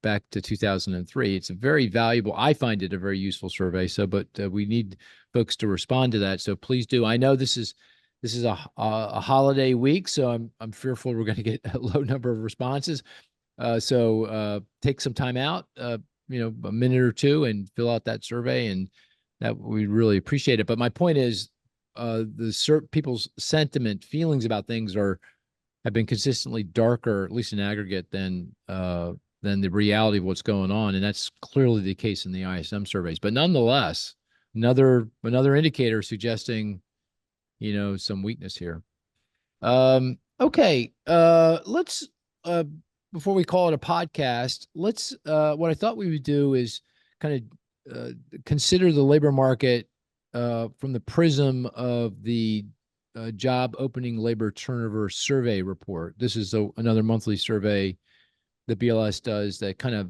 back to 2003. It's a very valuable, I find it a very useful survey. So, but we need folks to respond to that. So please do. I know this is a holiday week, so I'm fearful we're going to get a low number of responses. So take some time out, a minute or two, and fill out that survey, and that we really appreciate it. But my point is, people's sentiment, feelings about things have been consistently darker, at least in aggregate, than the reality of what's going on, and that's clearly the case in the ISM surveys. But nonetheless, another indicator suggesting, some weakness here. Okay, let's before we call it a podcast, let's what I thought we would do is kind of consider the labor market from the prism of the job opening labor turnover survey report. This is another monthly survey the BLS does that kind of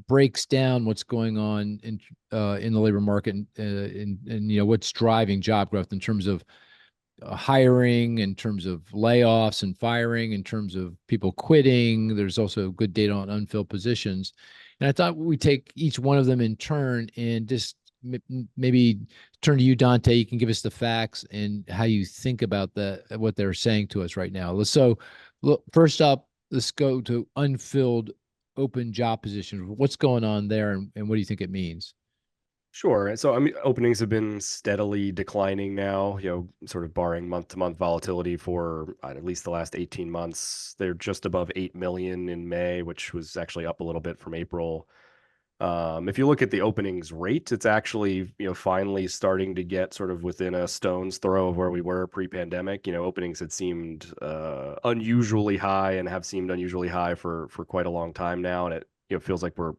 breaks down what's going on in the labor market and what's driving job growth in terms of hiring, in terms of layoffs and firing, in terms of people quitting. There's also good data on unfilled positions. And I thought we take each one of them in turn and just maybe turn to you, Dante. You can give us the facts and how you think about what they're saying to us right now. So look, first up, let's go to unfilled open job positions. What's going on there, and what do you think it means? Sure. So, I mean, openings have been steadily declining now, sort of barring month-to-month volatility for at least the last 18 months. They're just above 8 million in May, which was actually up a little bit from April. If you look at the openings rate, it's actually, finally starting to get sort of within a stone's throw of where we were pre-pandemic. Openings had seemed unusually high and have seemed unusually high for quite a long time now. And it feels like we're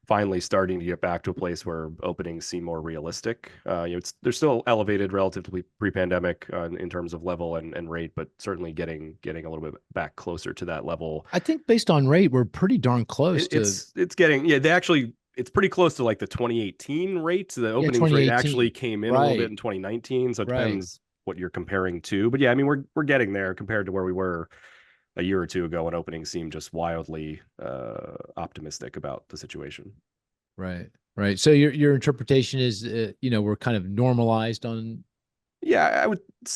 finally starting to get back to a place where openings seem more realistic. They're still elevated relative to pre-pandemic in terms of level and rate, but certainly getting a little bit back closer to that level. I think based on rate, we're pretty darn close It's getting, it's pretty close to like the 2018 rate. The openings rate actually came in a little bit in 2019. So it depends what you're comparing to. But yeah, I mean, we're getting there compared to where we were a year or two ago when openings seemed just wildly optimistic about the situation. Right. So your interpretation is, we're kind of normalized on. Yeah,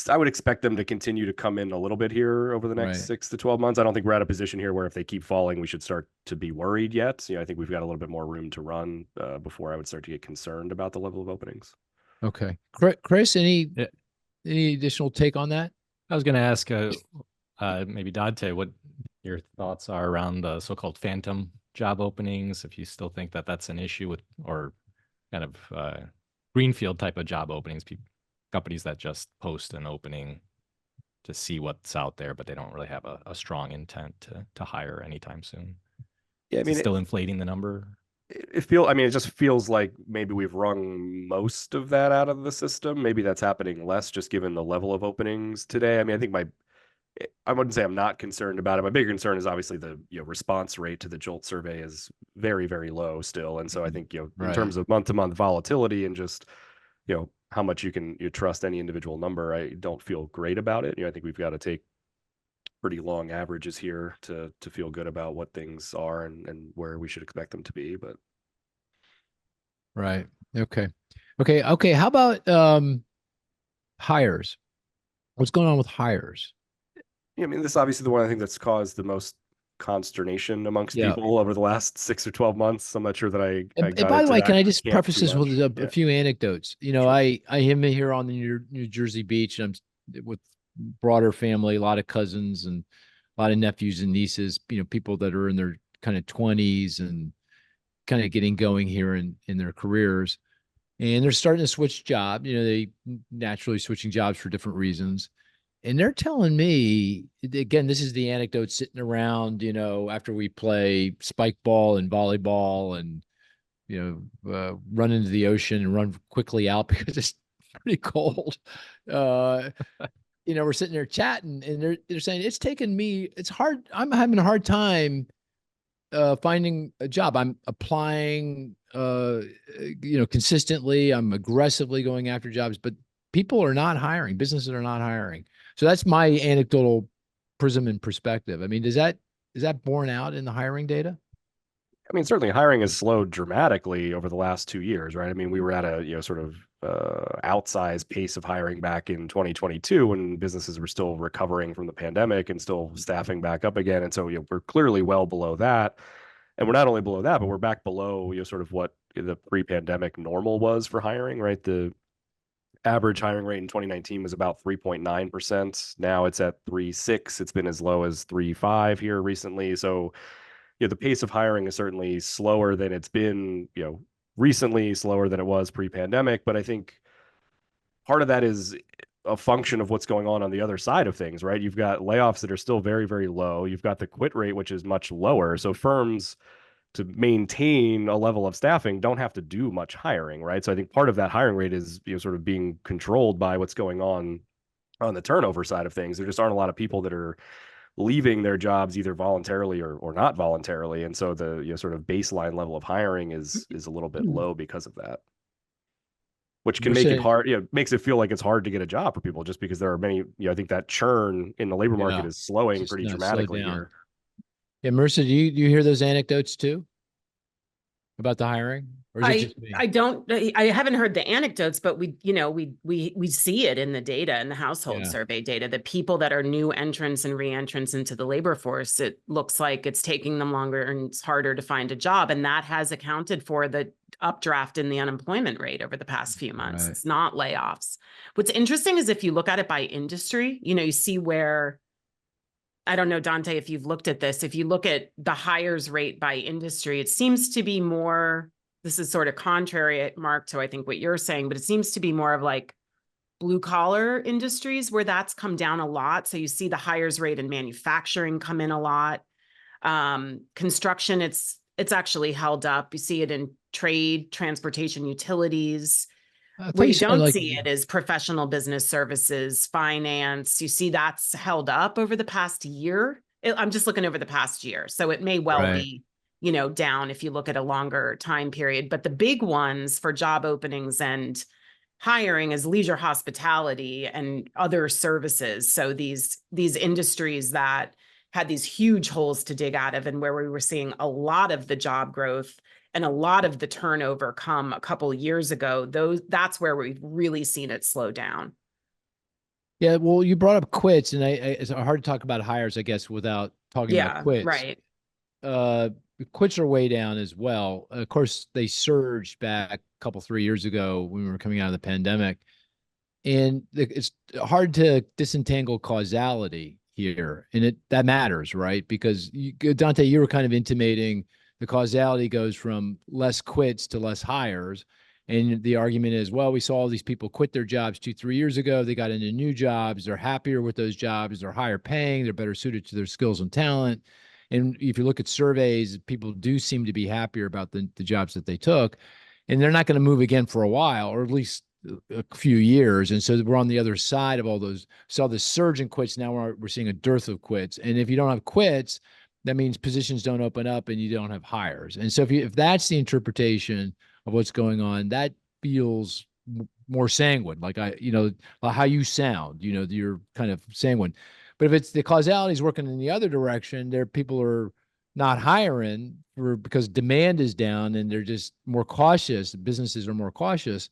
I would expect them to continue to come in a little bit here over the next 6 to 12 months. I don't think we're at a position here where if they keep falling, we should start to be worried yet. I think we've got a little bit more room to run before I would start to get concerned about the level of openings. Okay. Chris, any additional take on that? I was going to ask maybe Dante, what your thoughts are around the so-called phantom job openings, if you still think that that's an issue with, or kind of greenfield type of job openings, companies that just post an opening to see what's out there, but they don't really have a strong intent to hire anytime soon. Yeah, I Is mean, it still inflating the number? I mean, it just feels like maybe we've wrung most of that out of the system. Maybe that's happening less just given the level of openings today. I mean, I think I wouldn't say I'm not concerned about it. My bigger concern is obviously the response rate to the Jolt survey is very, very low still. And so I think, in Right. terms of month-to-month volatility and just, how much you trust any individual number, I don't feel great about it. I think we've got to take pretty long averages here to feel good about what things are and where we should expect them to be. But Right. Okay. Okay. How about hires? What's going on with hires? I mean, this is obviously the one I think that's caused the most consternation amongst Yeah. people over the last 6 or 12 months. I'm not sure that I And got by the into way, that can I just camp preface too this with much. a Yeah. few anecdotes? Sure. I am here on the New Jersey beach, and I'm with broader family, a lot of cousins and a lot of nephews and nieces, people that are in their kind of 20s and kind of getting going here in their careers. And they're starting to switch jobs. They naturally switching jobs for different reasons. And they're telling me, again, this is the anecdote sitting around, after we play spike ball and volleyball and, run into the ocean and run quickly out because it's pretty cold. We're sitting there chatting and they're saying it's hard. I'm having a hard time finding a job. I'm applying, consistently. I'm aggressively going after jobs, but people are not hiring. Businesses are not hiring. So that's my anecdotal prism and perspective. I mean, is that borne out in the hiring data? I mean, certainly hiring has slowed dramatically over the last 2 years, right? I mean, we were at a sort of outsized pace of hiring back in 2022 when businesses were still recovering from the pandemic and still staffing back up again. And so we're clearly well below that. And we're not only below that, but we're back below sort of what the pre-pandemic normal was for hiring, right? The average hiring rate in 2019 was about 3.9%. Now it's at 3.6. It's been as low as 3.5 here recently. So the pace of hiring is certainly slower than it's been, recently, slower than it was pre-pandemic. But I think part of that is a function of what's going on the other side of things, right? You've got layoffs that are still very, very low. You've got the quit rate, which is much lower. So firms, to maintain a level of staffing, don't have to do much hiring, right? So I think part of that hiring rate is sort of being controlled by what's going on the turnover side of things. There just aren't a lot of people that are leaving their jobs either voluntarily or not voluntarily, and so the sort of baseline level of hiring is a little bit low because of that, which can make it hard. Makes it feel like it's hard to get a job for people just because there are many. I think that churn in the labor market is slowing pretty dramatically here. Yeah, Marissa, do you hear those anecdotes too about the hiring? Or is it just me? I haven't heard the anecdotes, but we see it in the data, in the household survey data, the people that are new entrants and re-entrants into the labor force, it looks like it's taking them longer and it's harder to find a job. And that has accounted for the updraft in the unemployment rate over the past few months. Right. It's not layoffs. What's interesting is if you look at it by industry, you see where, I don't know, Dante, if you've looked at this, if you look at the hires rate by industry, it seems to be more, this is sort of contrary, Mark, to I think what you're saying, but it seems to be more of like blue collar industries where that's come down a lot. So you see the hires rate in manufacturing come in a lot. Construction, it's actually held up. You see it in trade, transportation, utilities. Where you don't see it is professional business services, finance. You see that's held up over the past year. I'm just looking over the past year. So it may well be, down if you look at a longer time period. But the big ones for job openings and hiring is leisure, hospitality, and other services. So these industries that had these huge holes to dig out of, and where we were seeing a lot of the job growth and a lot of the turnover come a couple of years ago, that's where we've really seen it slow down. Yeah, well, you brought up quits, and it's hard to talk about hires, I guess, without talking about quits. Right. Quits are way down as well. Of course, they surged back a couple, 3 years ago when we were coming out of the pandemic. And it's hard to disentangle causality here. And that matters, right? Because Dante, you were kind of intimating the causality goes from less quits to less hires. And the argument is, well, we saw all these people quit their jobs 2-3 years ago. They got into new jobs. They're happier with those jobs. They're higher paying. They're better suited to their skills and talent. And if you look at surveys, people do seem to be happier about the jobs that they took. And they're not going to move again for a while, or at least a few years. And so we're on the other side of all those. Saw the surge in quits. Now we're seeing a dearth of quits. And if you don't have quits, that means positions don't open up and you don't have hires. And so if that's the interpretation of what's going on, that feels more sanguine, like how you sound, you're kind of sanguine. But if it's the causality is working in the other direction, there people are not hiring because demand is down and they're just more cautious. Businesses are more cautious.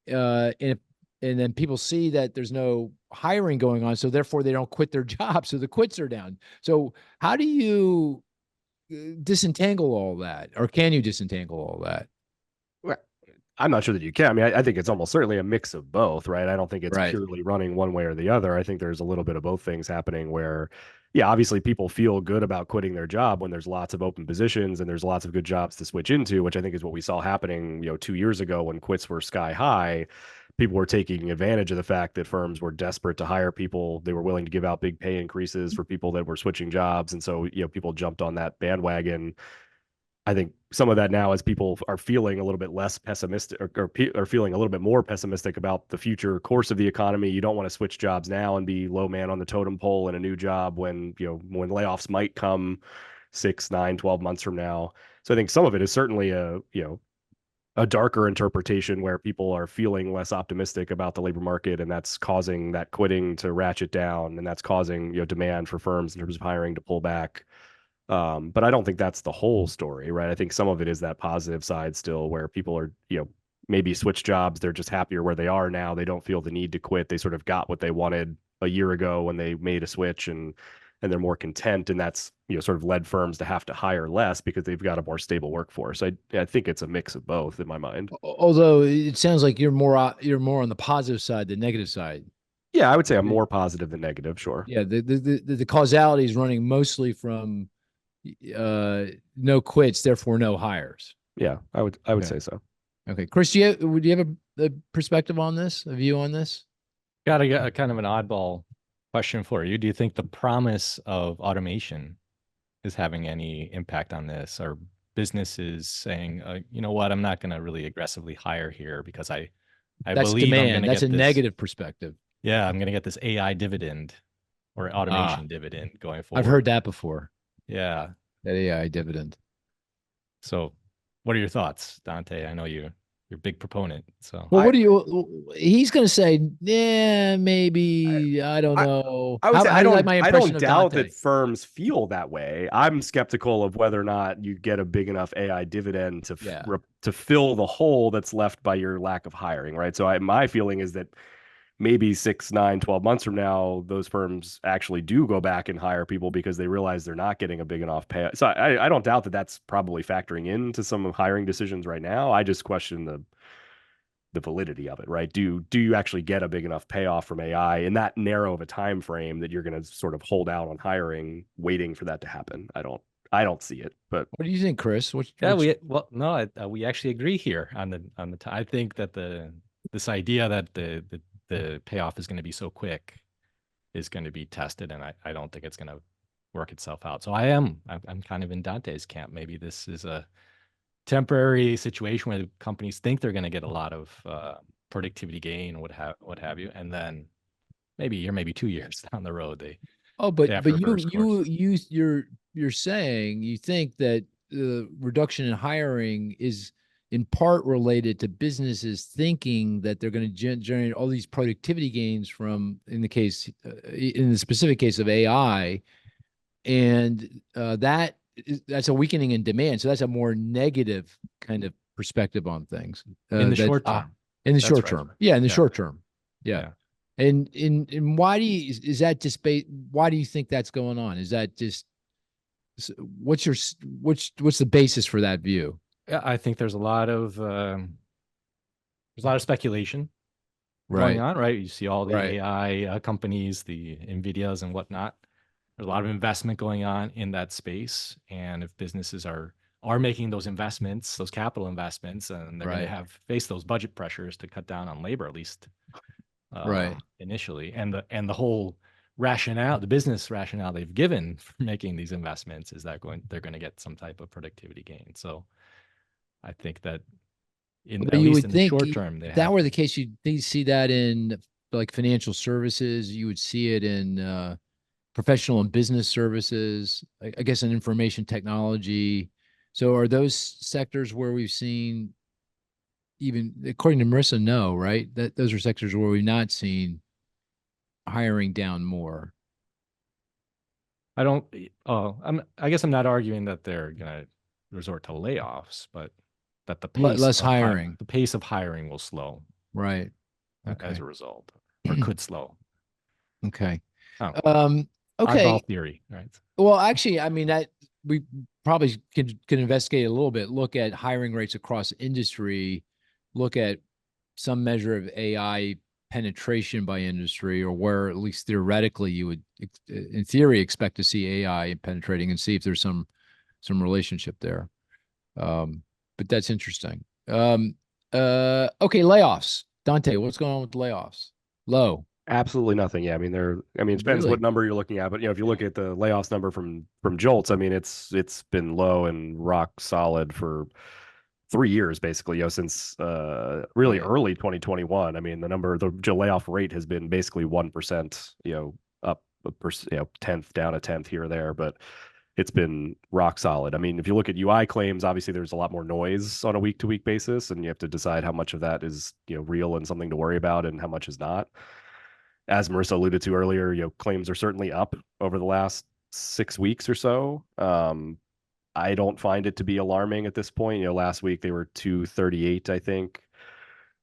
And then people see that there's no hiring going on, so therefore they don't quit their job. So the quits are down. So how do you disentangle all that, or can you disentangle all that? Well, I'm not sure that you can. I mean, I think it's almost certainly a mix of both, right? I don't think it's Right. purely running one way or the other. I think there's a little bit of both things happening where, yeah, obviously people feel good about quitting their job when there's lots of open positions and there's lots of good jobs to switch into, which I think is what we saw happening, 2 years ago when quits were sky high. People were taking advantage of the fact that firms were desperate to hire people. They were willing to give out big pay increases for people that were switching jobs. And so, people jumped on that bandwagon. I think some of that now, as people are feeling a little bit less pessimistic or feeling a little bit more pessimistic about the future course of the economy, you don't want to switch jobs now and be low man on the totem pole in a new job when layoffs might come 6, 9, 12 months from now. So I think some of it is certainly a darker interpretation where people are feeling less optimistic about the labor market, and that's causing that quitting to ratchet down, and that's causing demand for firms in terms of hiring to pull back. But I don't think that's the whole story, right? I think some of it is that positive side still, where people are, maybe switch jobs. They're just happier where they are now. They don't feel the need to quit. They sort of got what they wanted a year ago when they made a switch, and they're more content. And that's, sort of led firms to have to hire less because they've got a more stable workforce. I think it's a mix of both in my mind. Although it sounds like you're more on the positive side than negative side. Yeah, I would say I'm more positive than negative. Sure. Yeah, the causality is running mostly from no quits, therefore no hires. Yeah, I would say so. Okay, Chris, would you have a perspective on this, a view on this? Got a kind of an oddball question for you. Do you think the promise of automation is having any impact on this? Are businesses saying, you know what, I'm not going to really aggressively hire here because I That's believe I'm demand. going to That's get a this, negative perspective. Yeah, I'm going to get this AI dividend or automation dividend going forward. I've heard that before. Yeah. That AI dividend. So what are your thoughts, Dante? I know you're a big proponent. So well, he's going to say, yeah, maybe, I don't know. I would say, I don't doubt Dante? that firms feel that way. I'm skeptical of whether or not you get a big enough AI dividend to fill the hole that's left by your lack of hiring, right? So my feeling is that maybe 6, 9, 12 months from now, those firms actually do go back and hire people because they realize they're not getting a big enough pay. So I don't doubt that that's probably factoring into some hiring decisions right now. I just question the validity of it, right? Do you actually get a big enough payoff from AI in that narrow of a time frame that you're going to sort of hold out on hiring, waiting for that to happen? I don't see it. But what do you think, Chris? We actually agree here on the I think that this idea that the payoff is going to be so quick is going to be tested, and I don't think it's going to work itself out. So I'm kind of in Dante's camp. Maybe this is a temporary situation where the companies think they're going to get a lot of productivity gain, what have you, and then maybe 2 years down the road you're saying you think that the reduction in hiring is in part related to businesses thinking that they're going to generate all these productivity gains from, in the specific case of AI, and that's a weakening in demand. So that's a more negative kind of perspective on things in the short term. In the short right. term, yeah, in the short term, yeah. And why do you think that's going on? Is that just what's the basis for that view? Yeah, I think there's a lot of speculation going on, right? You see all the AI companies, the NVIDIAs and whatnot. There's a lot of investment going on in that space, and if businesses are are making those investments, those capital investments, and they're going Right. to face those budget pressures to cut down on labor, at least Right. initially. And the whole rationale, the business rationale they've given for making these investments is that they're going to get some type of productivity gain. So I think that But at you least would in the think short term, they if that have. were the case, you'd see that in like financial services. You would see it in professional and business services, I guess in information technology. So are those sectors where we've seen, even according to Marissa, no, right? That those are sectors where we've not seen hiring down more. I don't. I guess I'm not arguing that they're going to resort to layoffs, but that the pace Less of hiring. the pace of hiring will slow Right. as Okay. a result, or could slow. Okay. Oh, Okay. oddball theory, right? Well, actually, I mean that we probably can investigate a little bit. Look at hiring rates across industry. Look at some measure of AI penetration by industry, or where at least theoretically you would, in theory, expect to see AI penetrating, and see if there's some relationship there. But that's interesting. Okay, layoffs. Dante, what's going on with layoffs? Low. Absolutely nothing. Yeah, I mean, it depends Really? what number you're looking at, but if you look at the layoffs number from Jolts, I mean, it's been low and rock solid for 3 years basically, since really Right. early 2021. I mean, the layoff rate has been basically 1%, up a percent, tenth down a tenth here or there, but it's been rock solid. I mean, if you look at UI claims, obviously there's a lot more noise on a week-to-week basis, and you have to decide how much of that is real and something to worry about, and how much is not. As Marissa alluded to earlier, claims are certainly up over the last 6 weeks or so. I don't find it to be alarming at this point. Last week they were 238, I think.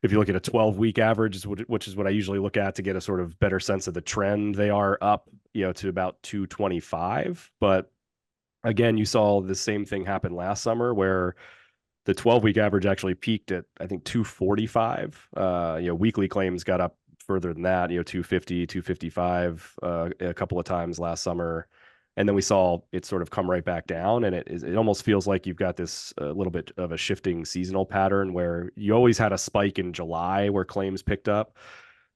If you look at a 12-week average, which is what I usually look at to get a sort of better sense of the trend, they are up, to about 225. But again, you saw the same thing happen last summer where the 12-week average actually peaked at, I think, 245. Weekly claims got up further than that, 250, 255 a couple of times last summer. And then we saw it sort of come right back down. And it almost feels like you've got this little bit of a shifting seasonal pattern where you always had a spike in July where claims picked up.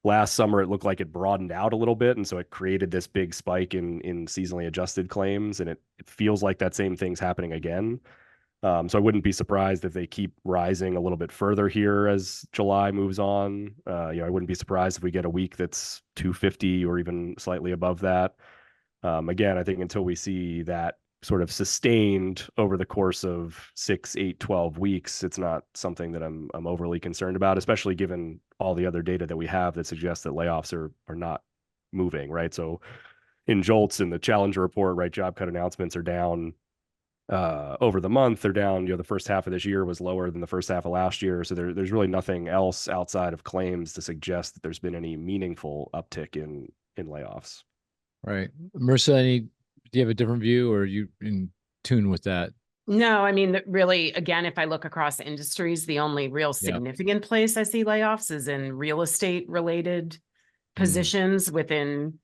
Last summer, it looked like it broadened out a little bit. And so it created this big spike in seasonally adjusted claims. And it feels like that same thing's happening again. So I wouldn't be surprised if they keep rising a little bit further here as July moves on. I wouldn't be surprised if we get a week that's 250 or even slightly above that. Again, I think until we see that sort of sustained over the course of 6, 8, 12 weeks, it's not something that I'm overly concerned about, especially given all the other data that we have that suggests that layoffs are not moving, right? So in Jolts in the Challenger report, right, job cut announcements are down over the month. They're down, the first half of this year was lower than the first half of last year. So there's really nothing else outside of claims to suggest that there's been any meaningful uptick in layoffs. Right. Marissa, do you have a different view, or are you in tune with that? No, I mean, really, again, if I look across industries, the only real significant place I see layoffs is in real estate related positions within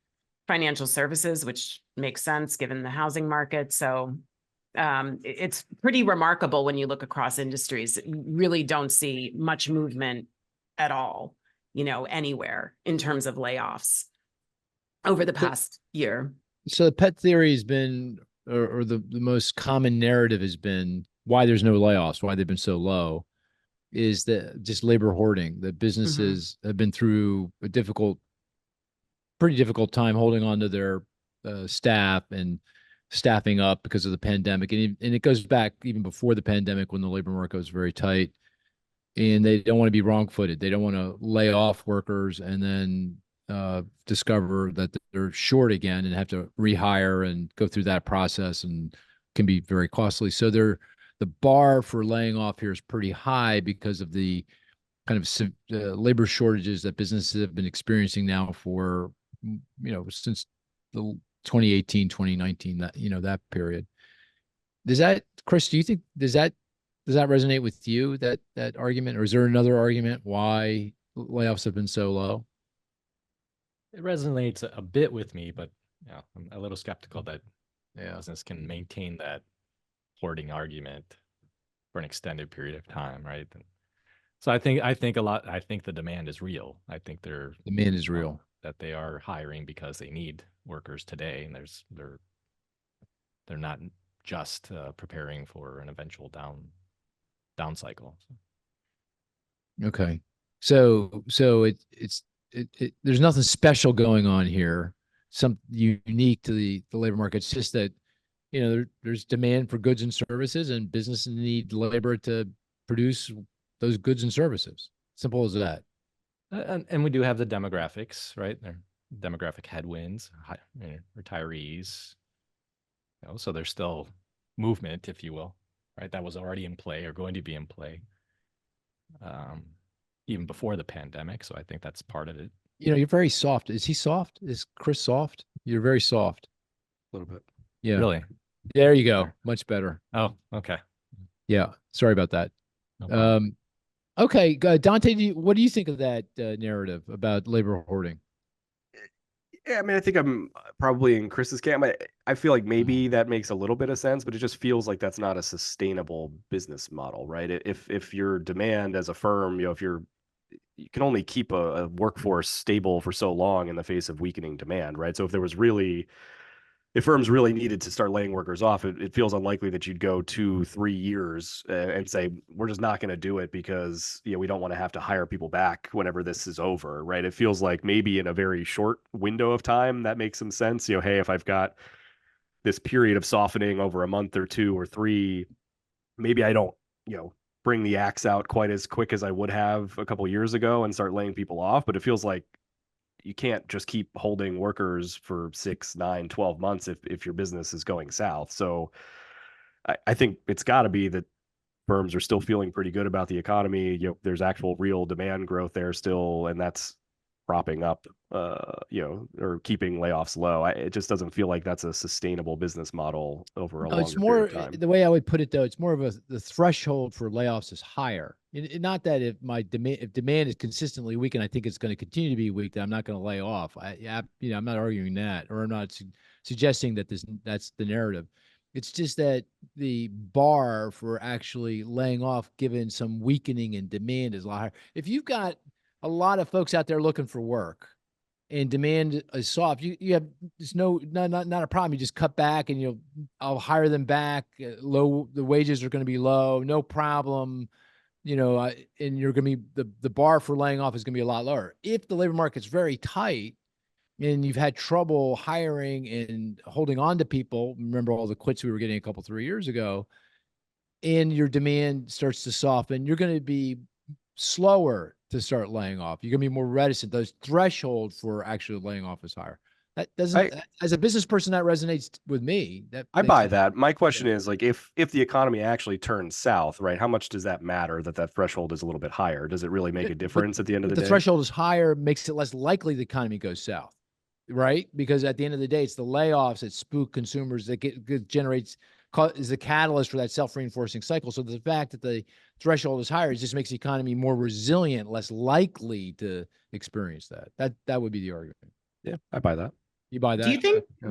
financial services, which makes sense given the housing market. So it's pretty remarkable when you look across industries. You really don't see much movement at all, anywhere in terms of layoffs over the past year. So the pet theory has been, or the most common narrative has been, why there's no layoffs, why they've been so low, is that just labor hoarding. That businesses have been through a pretty difficult time holding on to their staff and staffing up because of the pandemic. And it goes back even before the pandemic when the labor market was very tight. And they don't want to be wrong-footed. They don't want to lay off workers and then discover that they're short again and have to rehire and go through that process, and can be very costly. So the bar for laying off here is pretty high because of the kind of labor shortages that businesses have been experiencing now for, since the 2018, 2019, that period. Chris, do you think, does that resonate with you, that argument, or is there another argument why layoffs have been so low? It resonates a bit with me, but I'm a little skeptical that business can maintain that hoarding argument for an extended period of time, right? So I think the demand is real. I think Demand is real. that they are hiring because they need workers today, and they're not just preparing for an eventual down cycle. Okay. So there's nothing special going on here, some unique to the labor market. It's just that, there's demand for goods and services, and businesses need labor to produce those goods and services. Simple as that. And we do have the demographics, right? They're demographic headwinds, retirees. So there's still movement, if you will, right? That was already in play or going to be in play, even before the pandemic. So I think that's part of it. You're very soft. Is he soft? Is Chris soft? You're very soft. A little bit. Yeah. Really? There you go. Much better. Oh, okay. Yeah. Sorry about that. No problem. Okay. Dante, what do you think of that narrative about labor hoarding? Yeah, I mean, I think I'm probably in Chris's camp. I feel like maybe that makes a little bit of sense, but it just feels like that's not a sustainable business model, right? If your demand as a firm, if you can only keep a workforce stable for so long in the face of weakening demand, right? So if firms really needed to start laying workers off, it feels unlikely that you'd go 2-3 years and say, we're just not going to do it because we don't want to have to hire people back whenever this is over, right? It feels like maybe in a very short window of time, that makes some sense. Hey, if I've got this period of softening over a month or 2 or 3, maybe I don't, bring the axe out quite as quick as I would have a couple years ago and start laying people off. But it feels like you can't just keep holding workers for 6, 9, 12 months if your business is going south. So I think it's got to be that firms are still feeling pretty good about the economy. There's actual real demand growth there still, and that's propping up, or keeping layoffs low. It just doesn't feel like that's a sustainable business model over a No, longer it's more period of time. the way I would put it, though. It's more of the threshold for layoffs is higher. Not that if demand is consistently weak, and I think it's going to continue to be weak, that I'm not going to lay off. I'm not arguing that, or I'm not suggesting that that's the narrative. It's just that the bar for actually laying off, given some weakening in demand, is a lot higher. If you've got a lot of folks out there looking for work, and demand is soft, you have there's not a problem. You just cut back, and I'll hire them back. The wages are going to be low, no problem. And you're going to be the bar for laying off is going to be a lot lower. If the labor market's very tight and you've had trouble hiring and holding on to people, remember all the quits we were getting 3 years ago, and your demand starts to soften, you're going to be slower to start laying off. You're going to be more reticent. Those threshold for actually laying off is higher. That doesn't, as a business person, that resonates with me. I buy that. My question is, like, if the economy actually turns south, right, how much does that matter that threshold is a little bit higher? Does it really make a difference at the end of the day? The threshold is higher, makes it less likely the economy goes south, right? Because at the end of the day, it's the layoffs that spook consumers that is the catalyst for that self-reinforcing cycle. So the fact that the threshold is higher, it just makes the economy more resilient, less likely to experience that. That would be the argument. Yeah, I buy that. You buy that?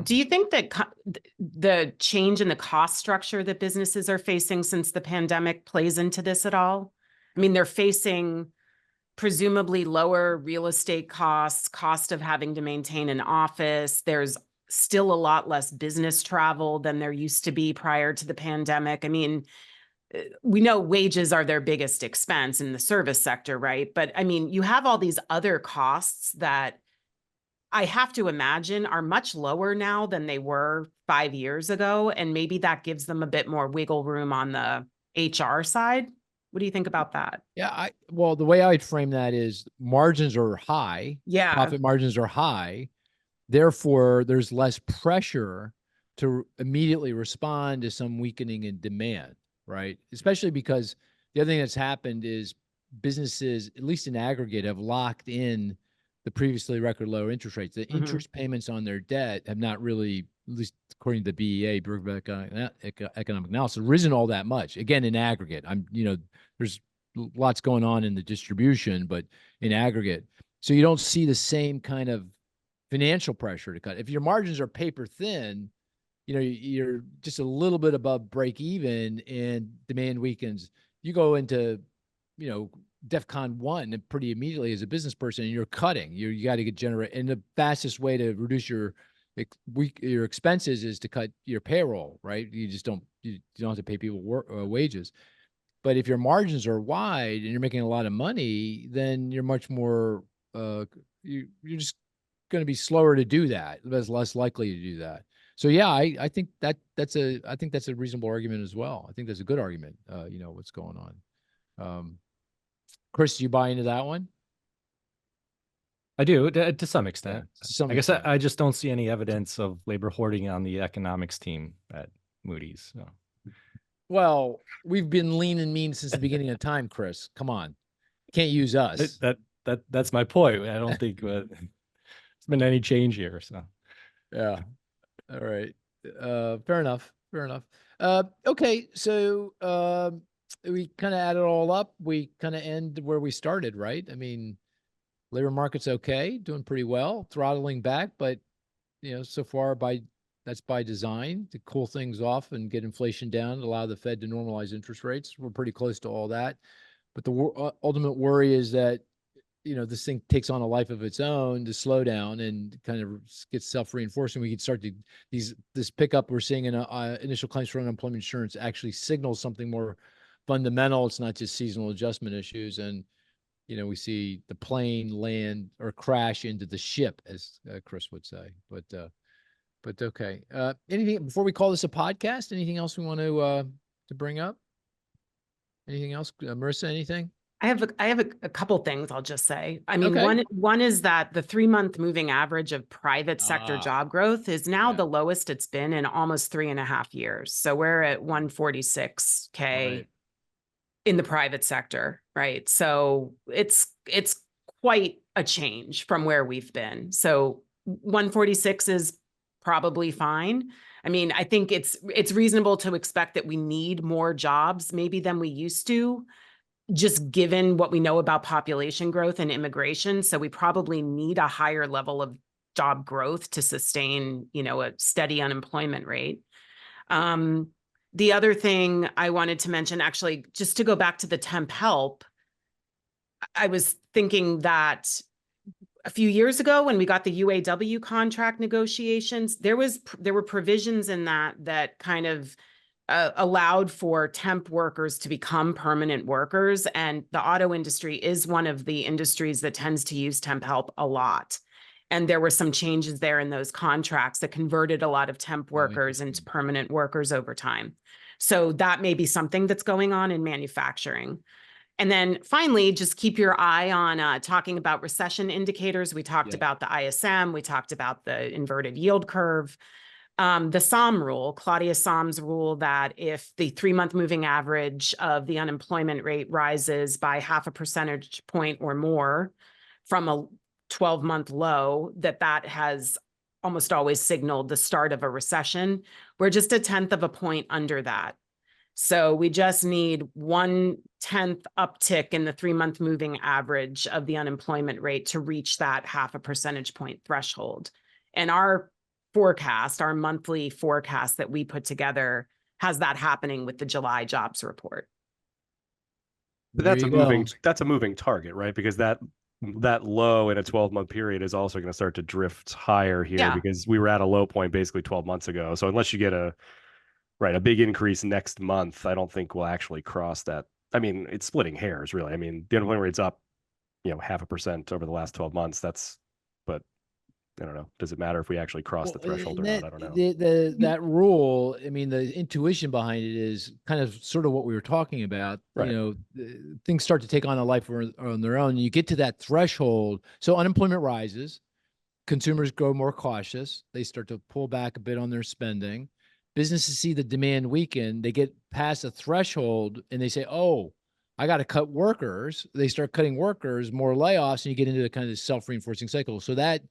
Do you think that the change in the cost structure that businesses are facing since the pandemic plays into this at all? I mean, they're facing presumably lower real estate costs, cost of having to maintain an office. There's still a lot less business travel than there used to be prior to the pandemic. I mean, we know wages are their biggest expense in the service sector, right? But I mean, you have all these other costs that I have to imagine are much lower now than they were 5 years ago. And maybe that gives them a bit more wiggle room on the HR side. What do you think about that? Yeah, well, the way I'd frame that is margins are high. Yeah. Profit margins are high. Therefore, there's less pressure to immediately respond to some weakening in demand, right? Especially because the other thing that's happened is businesses, at least in aggregate, have locked in the previously record low interest rates. The interest payments on their debt have not really, at least according to the BEA, Bureau of Economic Analysis, risen all that much. Again, in aggregate, there's lots going on in the distribution, but in aggregate. So you don't see the same kind of financial pressure to cut. If your margins are paper thin, you're just a little bit above break even and demand weakens, you go into, DEFCON 1 and pretty immediately as a business person, and you're cutting. You got to generate, and the fastest way to reduce your expenses is to cut your payroll, right? You don't have to pay people wages. But if your margins are wide and you're making a lot of money, then you're much more you're just going to be slower to do that. It's less likely to do that. So yeah, I think that's a reasonable argument as well. I think that's a good argument. What's going on. Chris, do you buy into that one? I do to some extent. To some I guess extent. I just don't see any evidence of labor hoarding on the economics team at Moody's. So. Well, we've been lean and mean since the beginning of time, Chris. Come on. Can't use us. That's my point. I don't think there's been any change here. So yeah. All right. Fair enough. Okay. So we kind of add it all up. We kind of end where we started, right? I mean, labor market's okay, doing pretty well, throttling back, but so far that's by design to cool things off and get inflation down, allow the Fed to normalize interest rates. We're pretty close to all that. But the ultimate worry is that, this thing takes on a life of its own, to slow down and kind of gets self-reinforcing. We can start to this pickup we're seeing in initial claims for unemployment insurance actually signals something more fundamental. It's not just seasonal adjustment issues. And, we see the plane land or crash into the ship, as Chris would say. But okay. Anything before we call this a podcast? Anything else we want to bring up? Anything else, Marissa? Anything? I have a couple things I'll just say. I mean, Okay. one is that the 3-month moving average of private sector job growth is now the lowest it's been in almost 3.5 years. So we're at 146K Right. in the private sector, right? So it's quite a change from where we've been. So 146 is probably fine. I mean, I think it's reasonable to expect that we need more jobs maybe than we used to, just given what we know about population growth and immigration. So we probably need a higher level of job growth to sustain, a steady unemployment rate. The other thing I wanted to mention, actually, just to go back to the temp help, I was thinking that a few years ago when we got the UAW contract negotiations, there were provisions in that kind of allowed for temp workers to become permanent workers. And the auto industry is one of the industries that tends to use temp help a lot. And there were some changes there in those contracts that converted a lot of temp workers into permanent workers over time. So that may be something that's going on in manufacturing. And then finally, just keep your eye on talking about recession indicators. We talked about the ISM. We talked about the inverted yield curve. The SOM rule, Claudia Som's rule, that if the 3-month moving average of the unemployment rate rises by 0.5 percentage point or more from a 12-month low, that has almost always signaled the start of a recession. We're just 1/10 of a point under that. So we just need 1/10 uptick in the 3-month moving average of the unemployment rate to reach that 0.5 percentage point threshold. And our forecast, our monthly forecast that we put together, has that happening with the July jobs report. But that's a moving target, right? Because that low in a 12-month period is also going to start to drift higher here because we were at a low point basically 12 months ago. So unless you get a big increase next month, I don't think we'll actually cross that. I mean, it's splitting hairs, really. I mean, the unemployment rate's up, 0.5% over the last 12 months. But I don't know. Does it matter if we actually cross the threshold or not? I don't know. That rule, I mean, the intuition behind it is kind of sort of what we were talking about. Right. Things start to take on a life on their own. You get to that threshold. So unemployment rises. Consumers grow more cautious. They start to pull back a bit on their spending. Businesses see the demand weaken. They get past a threshold and they say, oh, I got to cut workers. They start cutting workers, more layoffs, and you get into the kind of self-reinforcing cycle. So that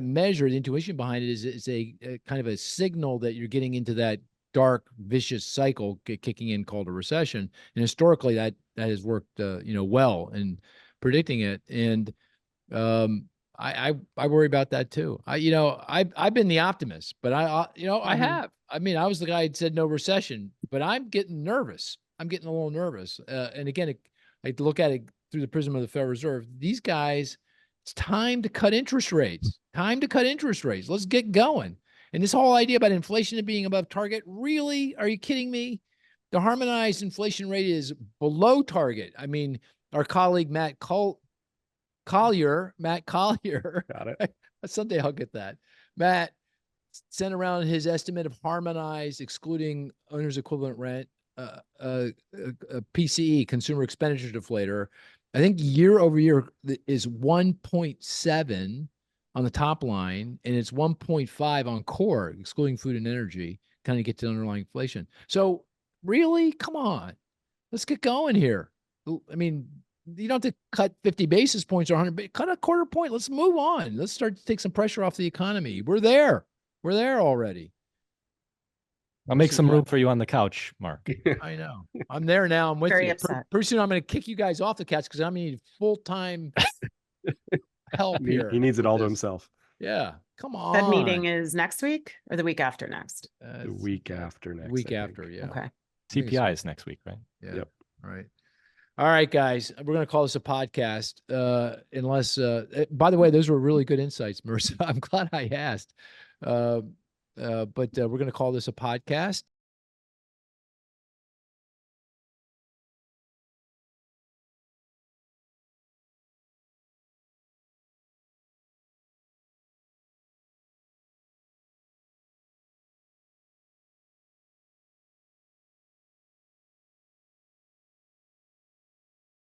measure, the intuition behind it is a kind of a signal that you're getting into that dark, vicious cycle kicking in called a recession. And historically, that has worked, well in predicting it. And I worry about that too. I've been the optimist, but I Mhm. have. I mean, I was the guy who said no recession, but I'm getting nervous. I'm getting a little nervous. And again, I look at it through the prism of the Federal Reserve. These guys, it's time to cut interest rates. Time to cut interest rates. Let's get going. And this whole idea about inflation being above target, really? Are you kidding me? The harmonized inflation rate is below target. I mean, our colleague Matt Collier, Got it. someday I'll get that. Matt sent around his estimate of harmonized, excluding owner's equivalent rent, PCE, consumer expenditure deflator. I think year over year is 1.7 on the top line, and it's 1.5 on core, excluding food and energy, kind of get to underlying inflation. So really, come on, let's get going here. I mean, you don't have to cut 50 basis points or 100, cut a quarter point. Let's move on. Let's start to take some pressure off the economy. We're there. We're there already. I'll make This is some what- room for you on the couch, Mark. I know. I'm there now. I'm with Very you. upset. Pretty soon I'm going to kick you guys off the couch because I'm going to need full-time help He, here. he needs it with all to this. himself. Yeah. Come on. Fed meeting is next week or the week after next? The It's week after next. week I think. after. Yeah. Okay. think it's- CPI is next week, right? Yeah. Yep. All right. All right, guys. We're going to call this a podcast. Unless, by the way, those were really good insights, Marissa. I'm glad I asked. But we're going to call this a podcast.